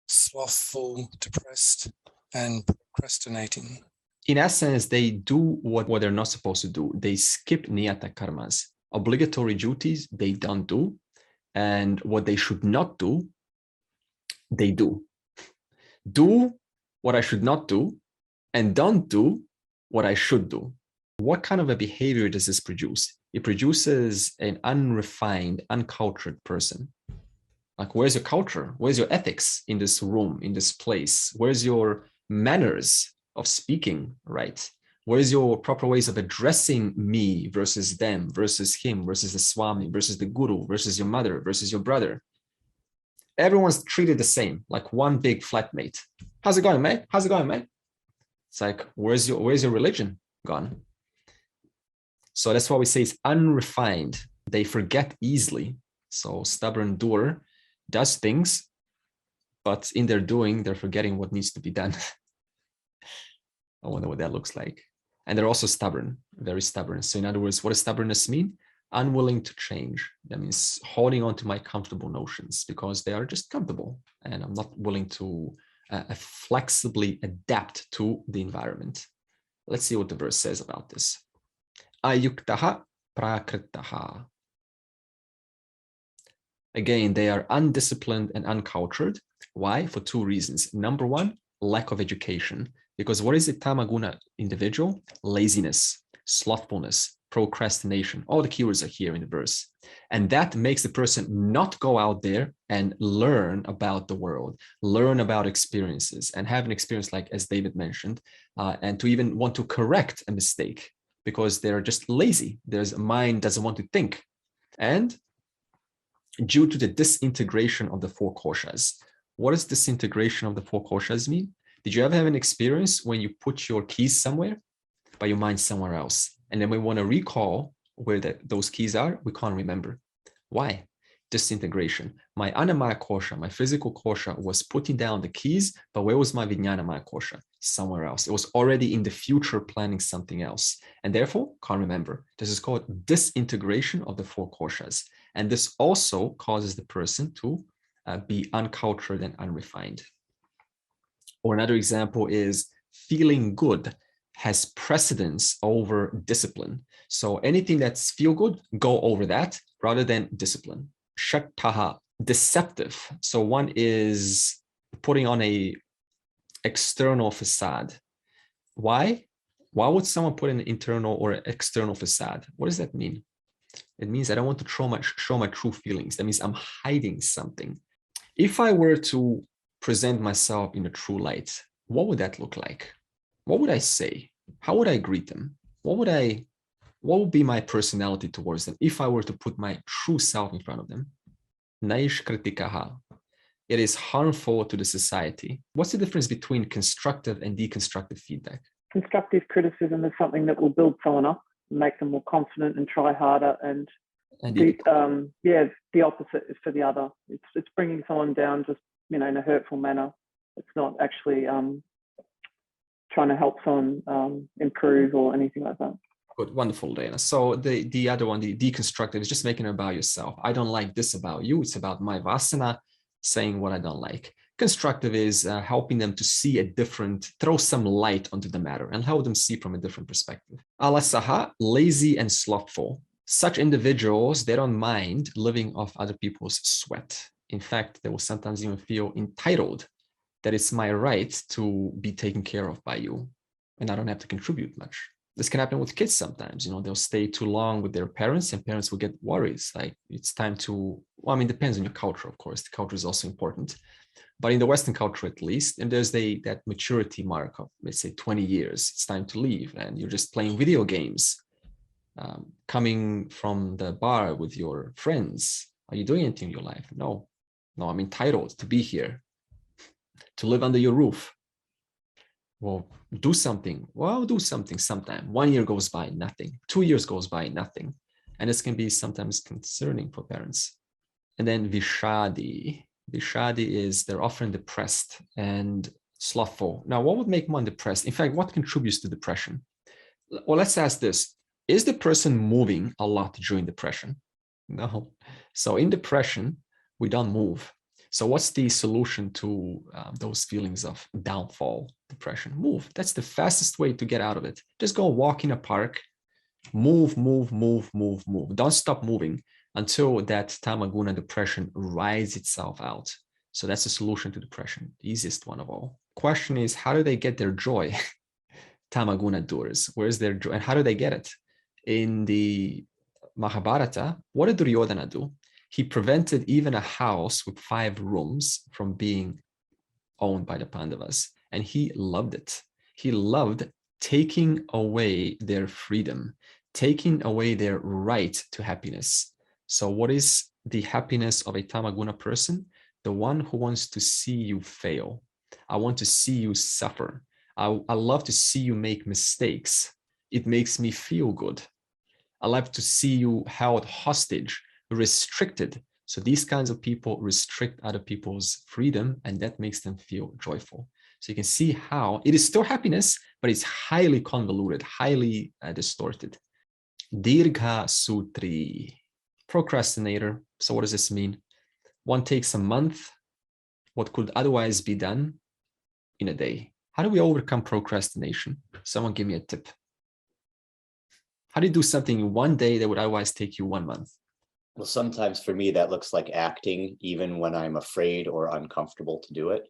E: slothful, depressed, and procrastinating.
A: In essence, they do what they're not supposed to do. They skip niyata karmas. Obligatory duties, they don't do. And what they should not do, they do. Do what I should not do, and don't do what I should do. What kind of a behavior does this produce? It produces an unrefined, uncultured person. Like, where's your culture? Where's your ethics in this room, in this place? Where's your manners of speaking, right? Where's your proper ways of addressing me versus them, versus him, versus the Swami, versus the Guru, versus your mother, versus your brother? Everyone's treated the same, like one big flatmate. How's it going, mate? How's it going, mate? It's like, where's your religion gone? So that's why we say it's unrefined. They forget easily. So stubborn doer does things, but in their doing, they're forgetting what needs to be done. I wonder what that looks like. And they're also stubborn, very stubborn. So in other words, what does stubbornness mean? Unwilling to change. That means holding on to my comfortable notions because they are just comfortable. And I'm not willing to flexibly adapt to the environment. Let's see what the verse says about this. Ayuktaha prakritaha. Again, they are undisciplined and uncultured. Why? For two reasons. Number one, lack of education. Because what is a tamaguna individual? Laziness, slothfulness, procrastination. All the keywords are here in the verse. And that makes the person not go out there and learn about the world, learn about experiences, and have an experience like, as David mentioned, and to even want to correct a mistake because they're just lazy. Their mind doesn't want to think. And due to the disintegration of the four koshas. What does disintegration of the four koshas mean? Did you ever have an experience when you put your keys somewhere, but your mind's somewhere else? And then we want to recall where those keys are, we can't remember. Why? Disintegration. My Annamaya kosha, my physical kosha, was putting down the keys, but where was my Vijnanamaya kosha? Somewhere else. It was already in the future planning something else, and therefore can't remember. This is called disintegration of the four koshas. And this also causes the person to be uncultured and unrefined. Or another example is feeling good has precedence over discipline. So anything that's feel good, go over that rather than discipline. Shaktaha, deceptive. So one is putting on a external facade. Why? Why would someone put an internal or external facade? What does that mean? It means I don't want to show my true feelings. That means I'm hiding something. If I were to present myself in a true light, what would that look like? What would I say? How would I greet them? What would be my personality towards them if I were to put my true self in front of them? Naish kritikaha. It is harmful to the society. What's the difference between constructive and deconstructive feedback?
F: Constructive criticism is something that will build someone up, make them more confident and try harder. And the opposite is for the other. It's bringing someone down just, in a hurtful manner. It's not actually trying to help someone improve or anything like that.
A: Good, wonderful, Dana. So the other one, the deconstructive, is just making it about yourself. I don't like this about you. It's about my vasana, saying what I don't like. Constructive is helping them to see throw some light onto the matter and help them see from a different perspective. Alasaha, lazy and slothful. Such individuals, they don't mind living off other people's sweat. In fact, they will sometimes even feel entitled that it's my right to be taken care of by you, and I don't have to contribute much. This can happen with kids sometimes. They'll stay too long with their parents, and parents will get worried. It's like, it's time to, it depends on your culture, of course. The culture is also important. But in the Western culture, at least, and there's that maturity mark of, let's say, 20 years, it's time to leave, and you're just playing video games, coming from the bar with your friends. Are you doing anything in your life? No, I'm entitled to be here, to live under your roof. Well, do something. Well, do something sometime. 1 year goes by, nothing. 2 years goes by, nothing. And this can be sometimes concerning for parents. And then Vishadi. Vishadi is they're often depressed and slothful. Now, what would make one depressed? In fact, what contributes to depression? Well, let's ask this. Is the person moving a lot during depression? No. So in depression, we don't move. So what's the solution to those feelings of downfall, depression? Move. That's the fastest way to get out of it. Just go walk in a park, move, move, move, move, move. Don't stop moving until that tamaguna depression rides itself out. So that's the solution to depression, the easiest one of all. Question is, how do they get their joy? Tamaguna doers, where's their joy? And how do they get it? In the Mahabharata, what did Duryodhana do? He prevented even a house with 5 rooms from being owned by the Pandavas. And he loved it. He loved taking away their freedom, taking away their right to happiness. So what is the happiness of a Tamaguna person? The one who wants to see you fail. I want to see you suffer. I love to see you make mistakes. It makes me feel good. I love to see you held hostage, restricted. So these kinds of people restrict other people's freedom, and that makes them feel joyful. So you can see how it is still happiness, but it's highly convoluted, highly distorted. Dirgha Sutri, procrastinator. So what does this mean? One takes a month, what could otherwise be done in a day. How do we overcome procrastination? Someone give me a tip. How do you do something in one day that would otherwise take you 1 month?
G: Well, sometimes for me, that looks like acting, even when I'm afraid or uncomfortable to do it.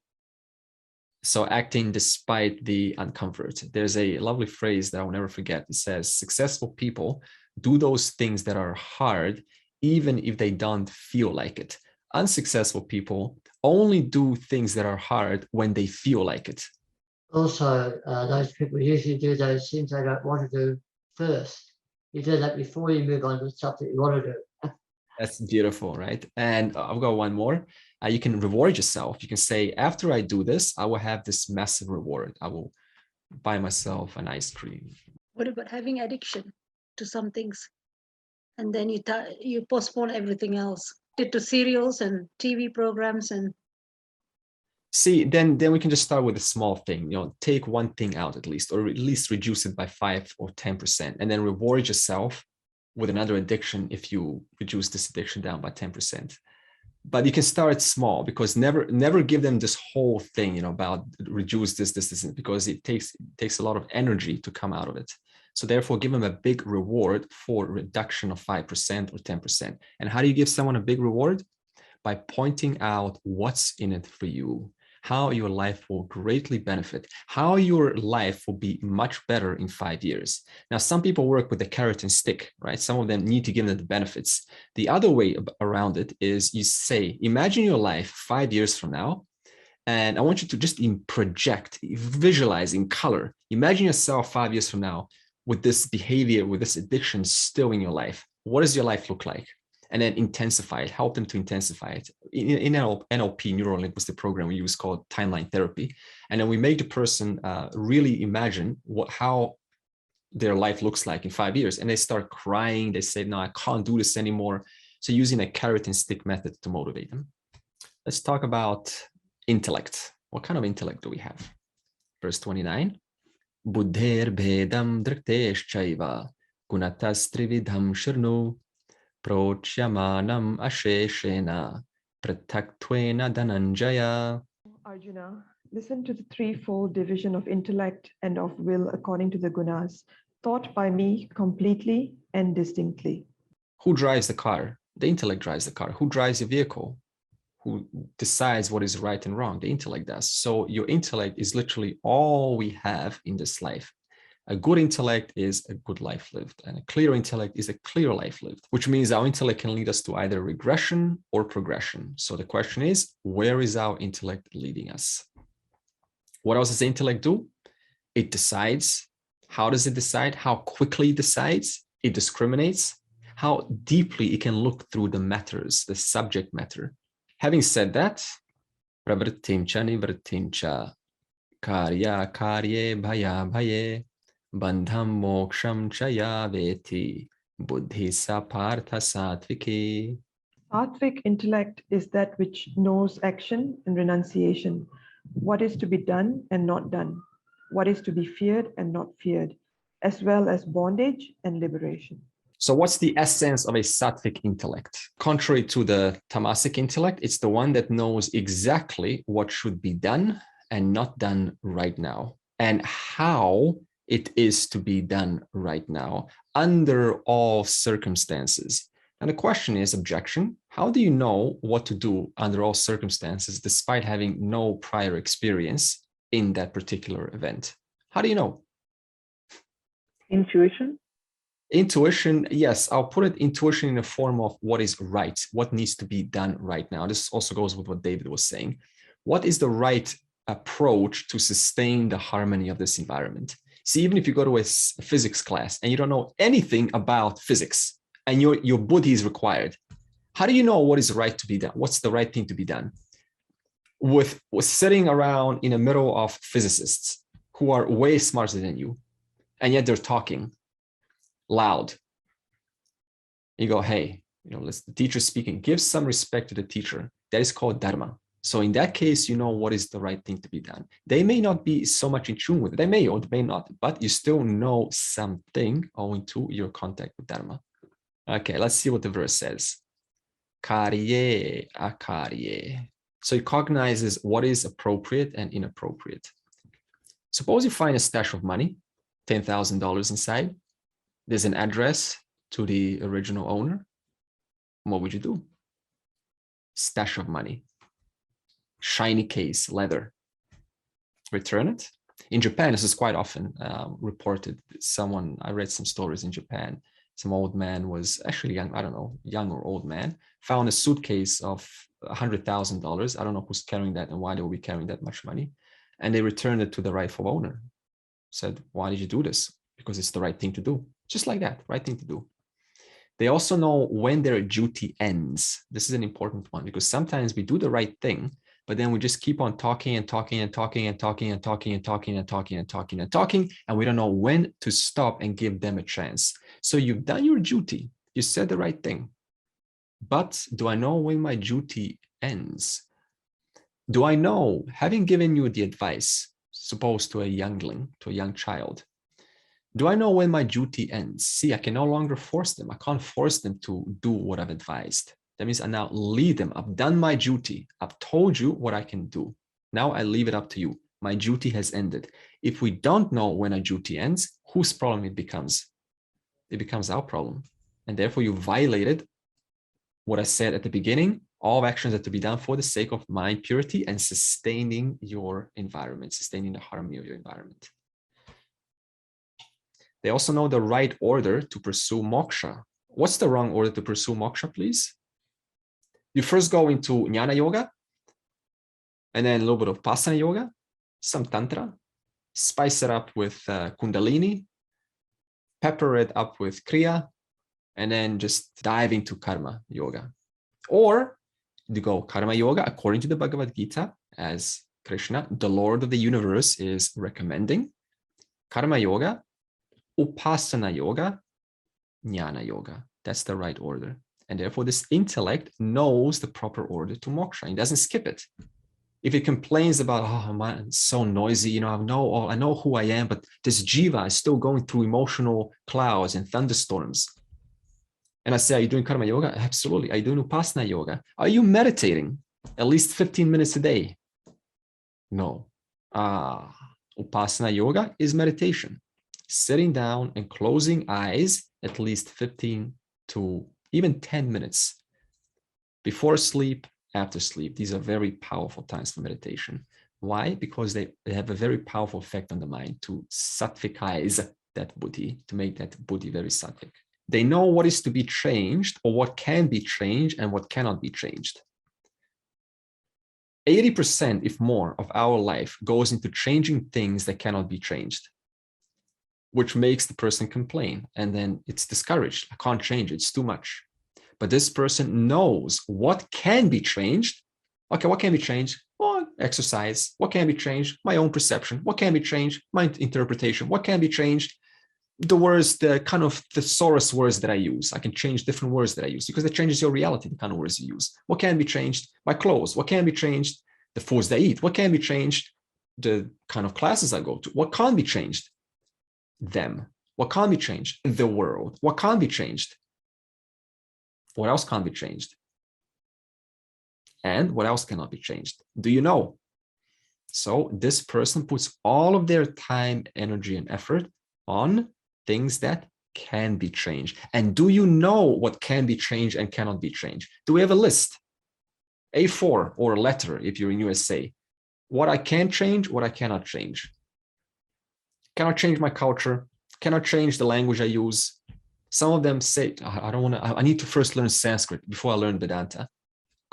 A: So acting despite the uncomfort. There's a lovely phrase that I will never forget. It says, successful people do those things that are hard, even if they don't feel like it. Unsuccessful people only do things that are hard when they feel like it.
H: Also, those people usually do those things they don't want to do first. You do that before you move on to something you want to do.
A: That's beautiful, right? And I've got one more. You can reward yourself. You can say, after I do this, I will have this massive reward. I will buy myself an ice cream.
D: What about having addiction to some things? And then you postpone everything else to serials and TV programs and
A: see, then we can just start with a small thing, take one thing out at least, or at least reduce it by 5 or 10%, and then reward yourself with another addiction if you reduce this addiction down by 10%. But you can start small, because never give them this whole thing, about reduce this, because it takes a lot of energy to come out of it. So therefore, give them a big reward for reduction of 5% or 10%. And how do you give someone a big reward? By pointing out what's in it for you, how your life will greatly benefit, how your life will be much better in 5 years. Now, some people work with the carrot and stick, right? Some of them need to give them the benefits. The other way around it is you say, imagine your life 5 years from now, and I want you to just project, visualize in color. Imagine yourself 5 years from now with this behavior, with this addiction still in your life. What does your life look like? And then intensify it, help them to intensify it. In NLP, neuro-linguistic program, we use called timeline therapy. And then we make the person really imagine how their life looks like in 5 years. And they start crying. They say, no, I can't do this anymore. So using a carrot and stick method to motivate them. Let's talk about intellect. What kind of intellect do we have? Verse 29. Buddhir bhedam driktesh gunatas trividham shirnu prochyamanam asheshena prataktwena dhananjaya.
I: Arjuna, listen to the threefold division of intellect and of will according to the gunas, taught by me completely and distinctly.
A: Who drives the car? The intellect drives the car. Who drives your vehicle? Who decides what is right and wrong? The intellect does. So your intellect is literally all we have in this life. A good intellect is a good life lived, and a clear intellect is a clear life lived, which means our intellect can lead us to either regression or progression. So the question is, where is our intellect leading us? What else does the intellect do? It decides. How does it decide? How quickly it decides? It discriminates. How deeply it can look through the matters, the subject matter. Having said that, pravrittimcha nivrittimcha karya karye bhaya bhaye bandham moksham chaya veti buddhi sapartha satviki.
I: Sattvic intellect is that which knows action and renunciation, what is to be done and not done, what is to be feared and not feared. as well as bondage and liberation.
A: So what's the essence of a sattvic intellect? Contrary to the tamasic intellect, it's the one that knows exactly what should be done and not done right now, and how it is to be done right now under all circumstances. And the question is, objection, how do you know what to do under all circumstances despite having no prior experience in that particular event? How do you know?
F: Intuition?
A: Intuition, yes, I'll put it intuition in the form of what is right, what needs to be done right now. This also goes with what David was saying. What is the right approach to sustain the harmony of this environment? See, even if you go to a physics class and you don't know anything about physics and your Buddhi is required, how do you know what is right to be done? What's the right thing to be done? With sitting around in the middle of physicists who are way smarter than you, and yet they're talking loud. You go, hey, the teacher's speaking, give some respect to the teacher. That is called dharma. So in that case, you know what is the right thing to be done. They may not be so much in tune with it. They may or they may not, but you still know something owing to your contact with dharma. Okay, let's see what the verse says. Karye akarye. So it cognizes what is appropriate and inappropriate. Suppose you find a stash of money, $10,000 inside. There's an address to the original owner. What would you do? Stash of money. Shiny case, leather. Return it. In Japan, this is quite often reported. I read some stories in Japan. Some old man was actually young, I don't know, young or old man, found a suitcase of $100,000. I don't know who's carrying that and why they will be carrying that much money. And they returned it to the rightful owner. Said, why did you do this? Because it's the right thing to do. Just like that, right thing to do. They also know when their duty ends. This is an important one because sometimes we do the right thing, but then we just keep on talking and talking and talking and talking and talking and talking and talking and talking and talking, and we don't know when to stop and give them a chance. So you've done your duty. You said the right thing. But do I know when my duty ends? Do I know, having given you the advice, suppose to a youngling, to a young child, do I know when my duty ends? See, I can no longer force them. I can't force them to do what I've advised. That means I now lead them. I've done my duty. I've told you what I can do. Now I leave it up to you. My duty has ended. If we don't know when our duty ends, whose problem it becomes? It becomes our problem. And therefore you violated what I said at the beginning. All actions are to be done for the sake of mind purity and sustaining your environment, sustaining the harmony of your environment. They also know the right order to pursue moksha. What's the wrong order to pursue moksha, please? You first go into jnana yoga, and then a little bit of pasana yoga, some tantra, spice it up with kundalini, pepper it up with kriya, and then just dive into karma yoga. Or you go karma yoga according to the Bhagavad Gita, as Krishna, the Lord of the universe, is recommending. Karma yoga, upasana yoga, jnana yoga. That's the right order. And therefore this intellect knows the proper order to moksha. It doesn't skip it. If it complains about, oh man, it's so noisy, I know who I am, but this jiva is still going through emotional clouds and thunderstorms. And I say, are you doing karma yoga? Absolutely. Are you doing upasana yoga? Are you meditating at least 15 minutes a day? No. Upasana yoga is meditation. Sitting down and closing eyes at least 15 to even 10 minutes before sleep, after sleep. These are very powerful times for meditation. Why? Because they have a very powerful effect on the mind to sattvikize that buddhi, to make that buddhi very sattvic. They know what is to be changed or what can be changed and what cannot be changed. 80%, if more, of our life goes into changing things that cannot be changed, which makes the person complain. And then it's discouraged. I can't change it. It's too much. But this person knows what can be changed. Okay, what can be changed? Well, exercise. What can be changed? My own perception. What can be changed? My interpretation. What can be changed? The words, the kind of thesaurus words that I use. I can change different words that I use because it changes your reality, the kind of words you use. What can be changed? My clothes. What can be changed? The foods I eat. What can be changed? The kind of classes I go to. What can't be changed? Them. What can't be changed? The world. What can't be changed? What else can't be changed? And what else cannot be changed? Do you know? So this person puts all of their time, energy, and effort on things that can be changed. And do you know what can be changed and cannot be changed? Do we have a list? A4 or a letter if you're in USA. What I can change, what I cannot change. Cannot change my culture, cannot change the language I use. Some of them say, I don't want to, I need to first learn Sanskrit before I learn Vedanta.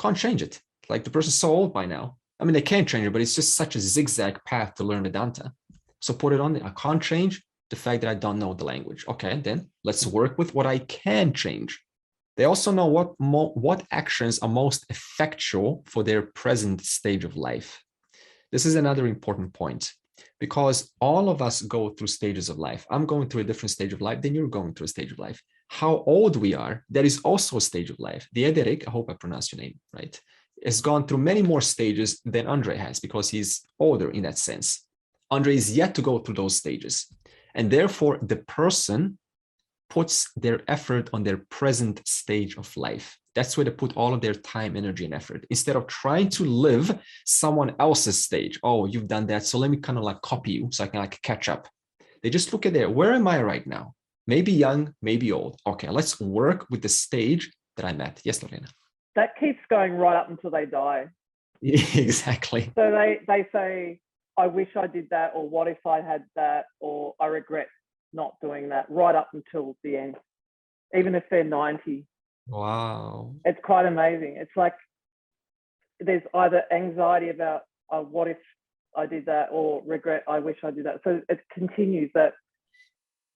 A: Can't change it. Like the person's so old by now. I mean, they can change it, but it's just such a zigzag path to learn Vedanta. So put it on there. I can't change the fact that I don't know the language. Okay, then let's work with what I can change. They also know what actions are most effectual for their present stage of life. This is another important point, because all of us go through stages of life. I'm going through a different stage of life than you're going through a stage of life. How old we are, that is also a stage of life. The Ederik, I hope I pronounced your name right, has gone through many more stages than Andre has, because he's older in that sense. Andre is yet to go through those stages. And therefore, the person puts their effort on their present stage of life. That's where they put all of their time, energy, and effort, instead of trying to live someone else's stage. Oh, you've done that, so let me kind of like copy you so I can like catch up. They just look at there. Where am I right now? Maybe young, maybe old. Okay, let's work with the stage that I'm at. Yes, Lorena.
F: That keeps going right up until they die.
A: Exactly.
F: So they say, I wish I did that, or what if I had that, or I regret not doing that, right up until the end, even if they're 90.
A: Wow.
F: It's quite amazing. It's like there's either anxiety about what if I did that, or regret, I wish I did that. So it continues, that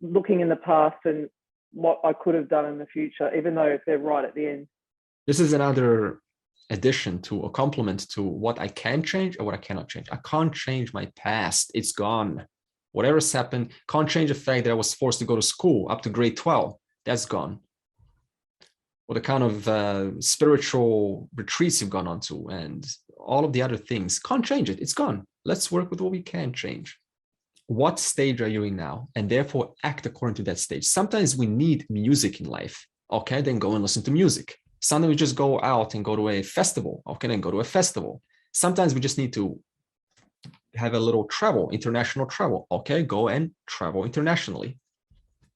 F: looking in the past and what I could have done in the future, even though they're right at the end. This
A: is another addition to a complement to what I can change or what I cannot change. I can't change my past. It's gone. Whatever's happened, can't change the fact that I was forced to go to school up to grade 12. That's gone. Or the kind of spiritual retreats you've gone on to and all of the other things. Can't change it. It's gone. Let's work with what we can change. What stage are you in now? And therefore act according to that stage. Sometimes we need music in life. Okay, then go and listen to music. Sometimes we just go out and go to a festival. Okay, then go to a festival. Sometimes we just need to have a little travel, international travel. Okay, go and travel internationally.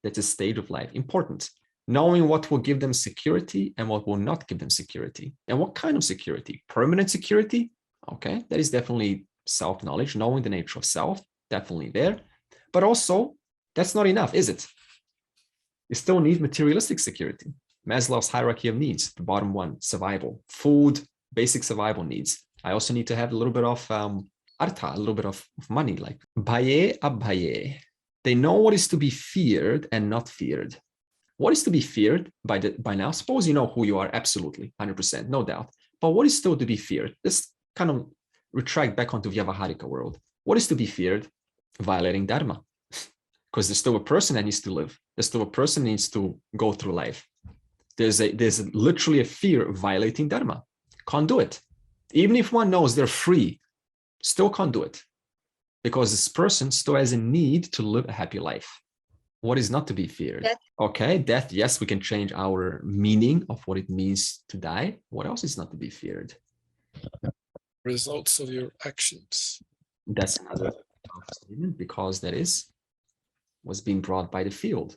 A: That's a stage of life. Important. Knowing what will give them security and what will not give them security. And what kind of security? Permanent security? Okay, that is definitely self-knowledge, knowing the nature of self, definitely there. But also, that's not enough, is it? You still need materialistic security. Maslow's hierarchy of needs, the bottom one, survival, food, basic survival needs. I also need to have a little bit of artha, a little bit of money, like bhaye abhaye. They know what is to be feared and not feared. What is to be feared by now? Suppose you know who you are, absolutely, 100%, no doubt. But what is still to be feared? Let's kind of retract back onto Vyavaharika world. What is to be feared? Violating dharma. Because there's still a person that needs to live. There's still a person that needs to go through life. There's literally a fear of violating dharma. Can't do it. Even if one knows they're free, still can't do it. Because this person still has a need to live a happy life. What is not to be feared? Death. Okay, death, yes, we can change our meaning of what it means to die. What else is not to be feared?
E: Results of your actions.
A: That's another statement, because that was being brought by the field.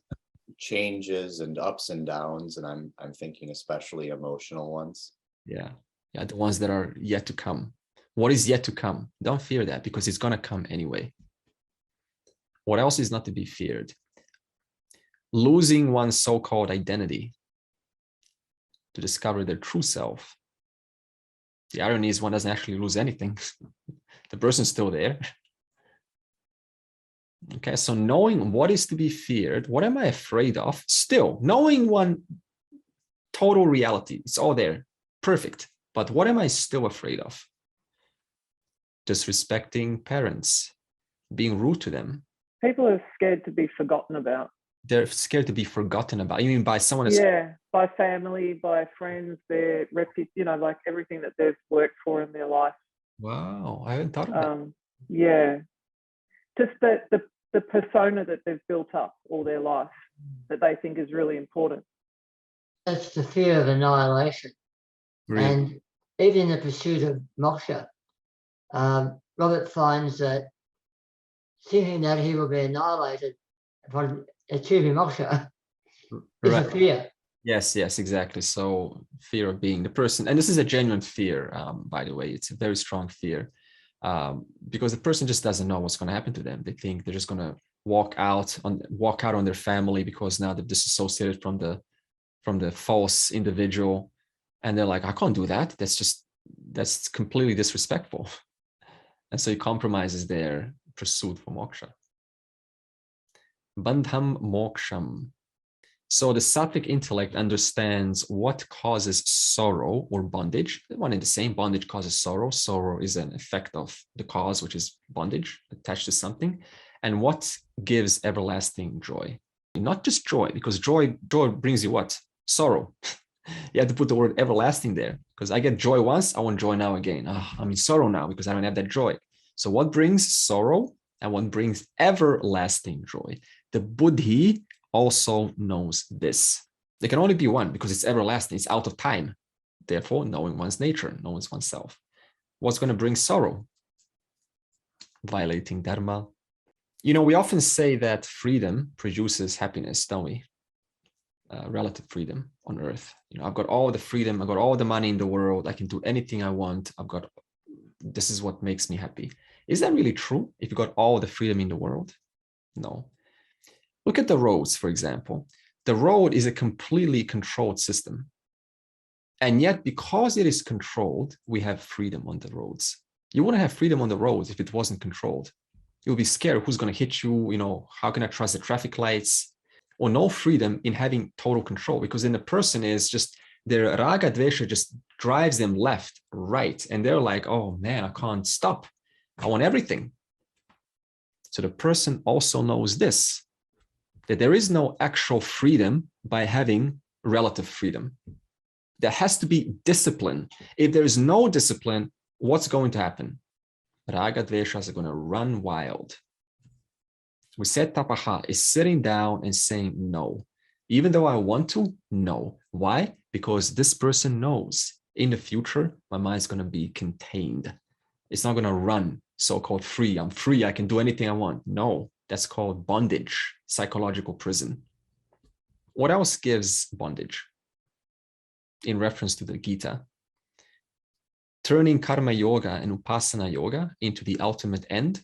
G: Changes and ups and downs, and I'm thinking especially emotional ones.
A: Yeah, the ones that are yet to come. What is yet to come? Don't fear that, because it's going to come anyway. What else is not to be feared? Losing one's so-called identity to discover their true self. The irony is one doesn't actually lose anything. The person's still there. Okay, so knowing what is to be feared, what am I afraid of? Still, knowing one total reality, it's all there, perfect. But what am I still afraid of? Disrespecting parents, being rude to them.
F: People are scared to be forgotten about.
A: They're scared to be forgotten about. You mean by someone?
F: Yeah, by family, by friends, their like everything that they've worked for in their life.
A: Wow, I haven't thought of that.
F: Yeah, just the the persona that they've built up all their life that they think is really important.
H: That's the fear of annihilation.
A: Really?
H: And even in the pursuit of moksha, Robert finds that thinking that he will be annihilated upon achieving moksha is a fear.
A: Yes, exactly. So fear of being the person, and this is a genuine fear, by the way. It's a very strong fear, because the person just doesn't know what's going to happen to them. They think they're just going to walk out on their family because now they're disassociated from the false individual, and they're like, I can't do that. That's completely disrespectful, and so he compromises their pursuit for moksha. Bandham moksham. So the Sattvic intellect understands what causes sorrow or bondage. One and the same. Bondage causes sorrow. Sorrow is an effect of the cause, which is bondage attached to something. And what gives everlasting joy? Not just joy, because joy brings you what? Sorrow. You have to put the word everlasting there, because I get joy once, I want joy now again. I'm in sorrow now because I don't have that joy. So what brings sorrow and what brings everlasting joy? The Buddhi also knows this. There can only be one because it's everlasting, it's out of time. Therefore, knowing one's nature, knowing oneself. What's going to bring sorrow? Violating dharma. We often say that freedom produces happiness, don't we? Relative freedom on earth. I've got all the freedom, I've got all the money in the world, I can do anything I want, this is what makes me happy. Is that really true if you got all the freedom in the world? No. Look at the roads, for example. The road is a completely controlled system. And yet, because it is controlled, we have freedom on the roads. You wouldn't have freedom on the roads if it wasn't controlled. You'll be scared, who's going to hit you? How can I trust the traffic lights? Or no freedom in having total control, because then the person is just, their raga dvesha just drives them left, right. And they're like, oh man, I can't stop. I want everything. So the person also knows this, that there is no actual freedom by having relative freedom. There has to be discipline. If there is no discipline, what's going to happen? Raga dveshas are going to run wild. We said tapaha is sitting down and saying no. Even though I want to, no. Why? Because this person knows in the future, my mind's going to be contained. It's not going to run so-called free. I'm free. I can do anything I want. No, that's called bondage, psychological prison. What else gives bondage? In reference to the Gita, turning karma yoga and upasana yoga into the ultimate end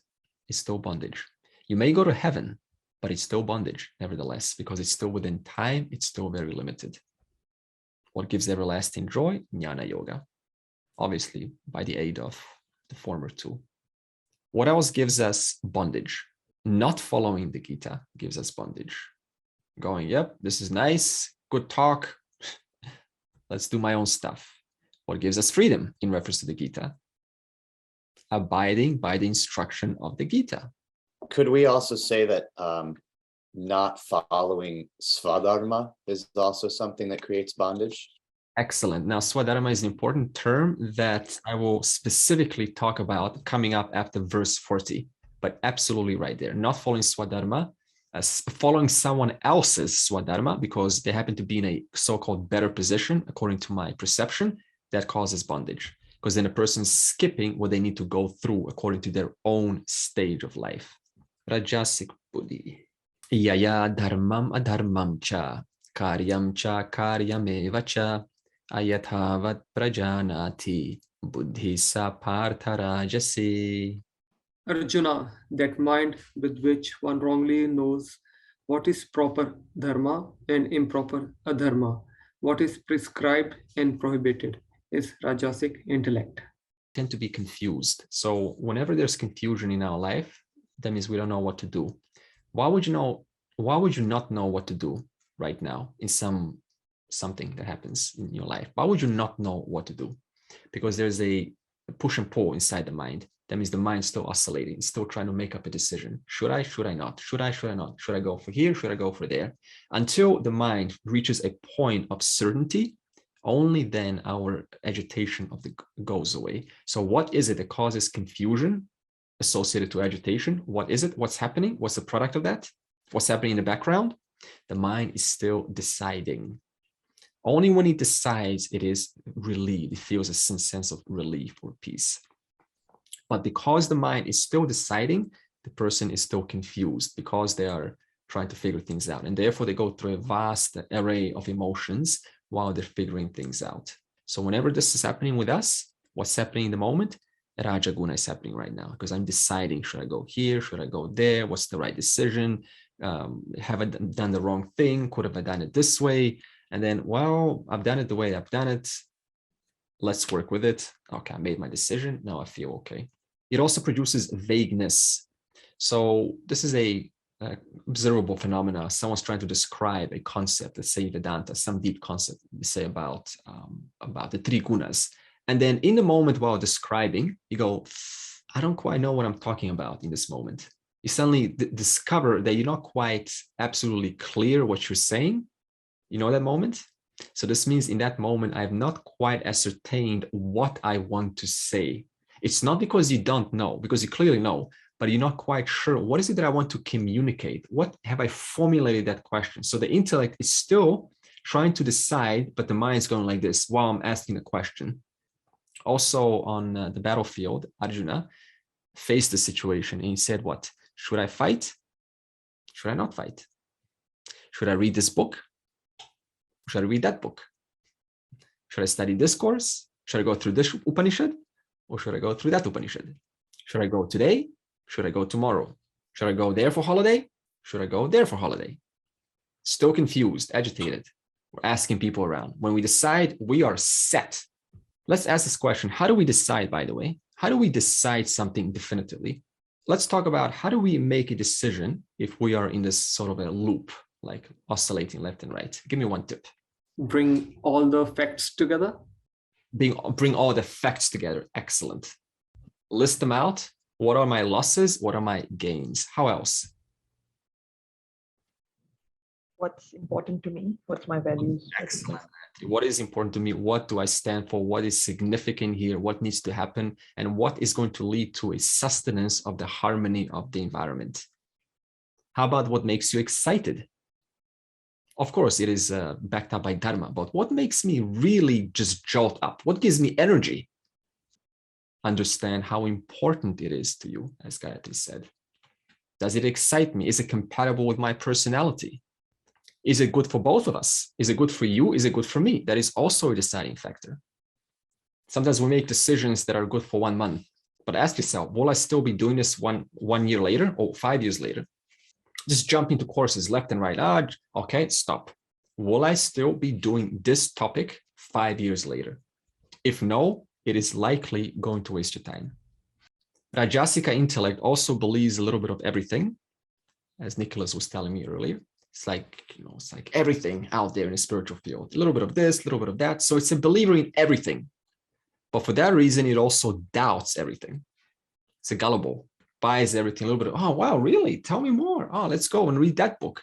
A: is still bondage. You may go to heaven, but it's still bondage, nevertheless, because it's still within time, it's still very limited. What gives everlasting joy? Jnana yoga, obviously by the aid of the former two. What else gives us bondage? Not following the Gita gives us bondage. Going, yep, this is nice, good talk, let's do my own stuff. What gives us freedom in reference to the Gita? Abiding by the instruction of the Gita.
G: Could we also say that not following swadharma is also something that creates bondage?
A: Excellent. Now, swadharma is an important term that I will specifically talk about coming up after verse 40, but absolutely right there. Not following swadharma, following someone else's swadharma because they happen to be in a so-called better position, according to my perception, that causes bondage. Because then a person's skipping what they need to go through according to their own stage of life. Rajasika Buddhi. Yaya dharmam adharmam cha, karyam karyameva cha, ayathavat prajanati, buddhi sa partha rajasi.
J: Arjuna, that mind with which one wrongly knows what is proper dharma and improper adharma, what is prescribed and prohibited, is Rajasic intellect.
A: Tend to be confused. So whenever there's confusion in our life, that means we don't know what to do. Why would you not know what to do right now in something that happens in your life? Why would you not know what to do? Because there's a push and pull inside the mind. That means the mind's still oscillating, still trying to make up a decision. Should I not? Should I not? Should I go for here? Should I go for there? Until the mind reaches a point of certainty, only then our agitation goes away. So what is it that causes confusion? associated to agitation. What is it? What's happening? What's the product of that? What's happening in the background? The mind is still deciding. Only when it decides, it is relieved. It feels a sense of relief or peace. But because the mind is still deciding, the person is still confused because they are trying to figure things out. And therefore, they go through a vast array of emotions while they're figuring things out. So whenever this is happening with us, what's happening in the moment? Raja Guna is happening right now because I'm deciding, should I go here? Should I go there? What's the right decision? Have I done the wrong thing? Could have I done it this way? And then, well, I've done it the way I've done it. Let's work with it. Okay, I made my decision. Now I feel okay. It also produces vagueness. So this is a observable phenomena. Someone's trying to describe a concept, let's say Vedanta, some deep concept, we say about the three gunas. And then in the moment while describing, you go, I don't quite know what I'm talking about in this moment. You suddenly discover that you're not quite absolutely clear what you're saying. You know that moment? So this means in that moment, I have not quite ascertained what I want to say. It's not because you don't know, because you clearly know, but you're not quite sure. What is it that I want to communicate? What have I formulated that question? So the intellect is still trying to decide, but the mind's going like this while I'm asking the question. Also on the battlefield, Arjuna faced the situation and he said, what? Should I fight? Should I not fight? Should I read this book? Should I read that book? Should I study this course? Should I go through this Upanishad? Or should I go through that Upanishad? Should I go today? Should I go tomorrow? Should I go there for holiday? Should I go there for holiday? Still confused, agitated. We're asking people around. When we decide, we are set. Let's ask this question. How do we decide, by the way? How do we decide something definitively? Let's talk about how do we make a decision if we are in this sort of a loop, like oscillating left and right. Give me one tip.
J: Bring all the facts together.
A: Bring all the facts together. Excellent. List them out. What are my losses? What are my gains? How else?
I: What's important to me? What's my values?
A: Excellent. What is important to me? What do I stand for? What is significant here? What needs to happen? And what is going to lead to a sustenance of the harmony of the environment? How about what makes you excited? Of course, it is backed up by Dharma, but what makes me really just jolt up? What gives me energy? Understand how important it is to you, as Gayatri said. Does it excite me? Is it compatible with my personality? Is it good for both of us? Is it good for you? Is it good for me? That is also a deciding factor. Sometimes we make decisions that are good for 1 month, but ask yourself, will I still be doing this one year later or 5 years later? Just jump into courses left and right. Okay, stop. Will I still be doing this topic 5 years later? If no, it is likely going to waste your time. Rajasika intellect also believes a little bit of everything, as Nicholas was telling me earlier. It's like, it's like everything out there in the spiritual field. A little bit of this, a little bit of that. So it's a believer in everything. But for that reason, it also doubts everything. It's a gullible, buys everything, a little bit of, oh, wow, really? Tell me more. Oh, let's go and read that book.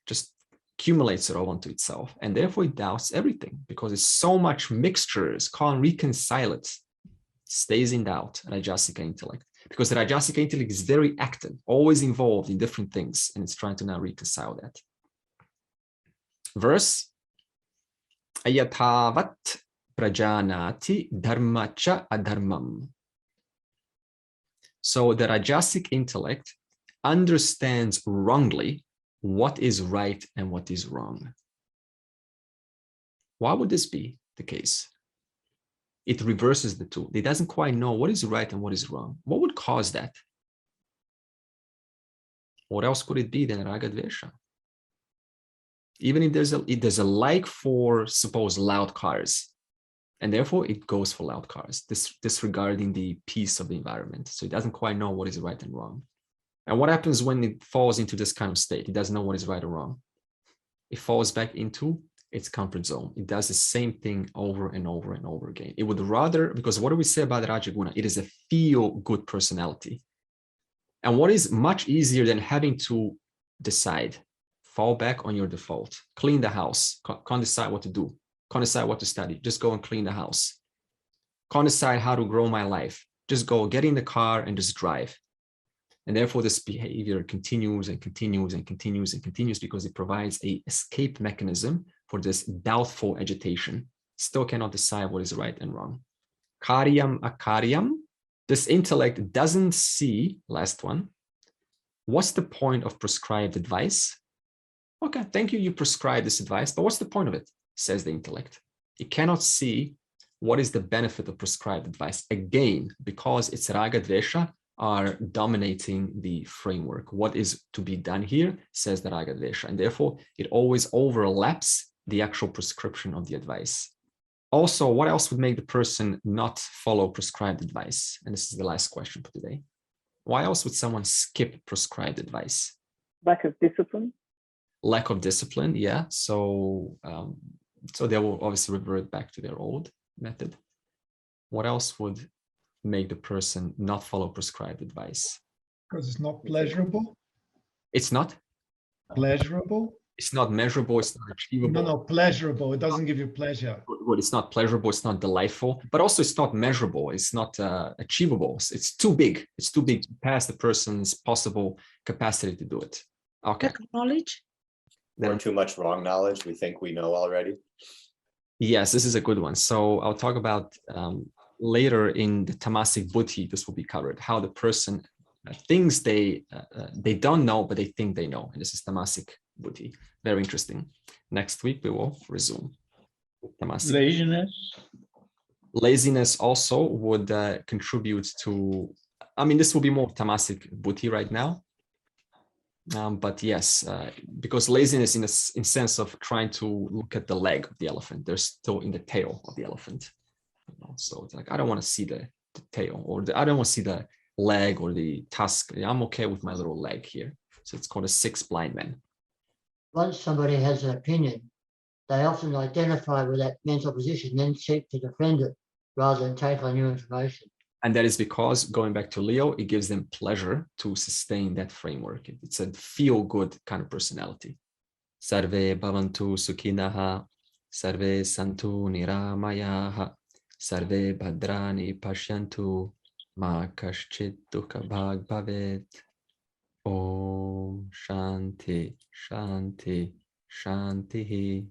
A: Just accumulates it all onto itself. And therefore it doubts everything because it's so much mixtures, can't reconcile it. Stays in doubt, Rajasika intellect. Because the Rajasika intellect is very active, always involved in different things, and it's trying to now reconcile that. Verse, Ayathavat prajanati dharmacha adharmam. So the Rajasic intellect understands wrongly what is right and what is wrong. Why would this be the case? It reverses the two. It doesn't quite know what is right and what is wrong. What would cause that? What else could it be than raga dvesha? Even if there's a like for, suppose, loud cars, and therefore it goes for loud cars, disregarding the peace of the environment. So it doesn't quite know what is right and wrong. And what happens when it falls into this kind of state? It doesn't know what is right or wrong. It falls back into its comfort zone. It does the same thing over and over and over again. It would rather, because what do we say about the Rajaguna? It is a feel-good personality. And what is much easier than having to decide? Fall back on your default. Clean the house. Can't decide what to do. Can't decide what to study. Just go and clean the house. Can't decide how to grow my life. Just go, get in the car and just drive. And therefore this behavior continues and continues and continues and continues because it provides an escape mechanism for this doubtful agitation. Still cannot decide what is right and wrong. Karyam akaryam. This intellect doesn't see, last one, what's the point of prescribed advice? Okay, thank you, you prescribe this advice, but what's the point of it, says the intellect. It cannot see what is the benefit of prescribed advice. Again, because its raga dvesha are dominating the framework. What is to be done here, says the raga dvesha, and therefore it always overlaps the actual prescription of the advice. Also, what else would make the person not follow prescribed advice? And this is the last question for today. Why else would someone skip prescribed advice?
F: Lack of discipline.
A: Lack of discipline, yeah. So, so they will obviously revert back to their old method. What else would make the person not follow prescribed advice?
K: Because it's not pleasurable.
A: It's not
K: Pleasurable.
A: It's not measurable. It's not achievable.
K: No, pleasurable. It doesn't give you pleasure.
A: Good. It's not pleasurable. It's not delightful. But also, it's not measurable. It's not achievable. It's too big. It's too big past the person's possible capacity to do it. Okay.
D: Lack of knowledge.
G: Or too much wrong knowledge we think we know already.
A: Yes, this is a good one. So I'll talk about later in the Tamasic Buddhi. This will be covered. How the person thinks they don't know, but they think they know. And this is Tamasic Buddhi. Very interesting. Next week we will resume. Tamasika. Laziness also would contribute to, I mean, this will be more Tamasic Buddhi right now. But yes, because laziness in sense of trying to look at the leg of the elephant, they're still in the tail of the elephant. So it's like, I don't want to see the tail, or I don't want to see the leg or the tusk. I'm okay with my little leg here. So it's called a six blind men.
H: Once somebody has an opinion, they often identify with that mental position, then seek to defend it rather than take on new information.
A: And that is because, going back to Leo, it gives them pleasure to sustain that framework. It's a feel-good kind of personality. Sarve bhavantu sukhinaha, sarve santu niramayaha, sarve bhadrani pashyantu, ma kaschit dukha bhag bhavet. Om Shanti, Shanti, Shanti.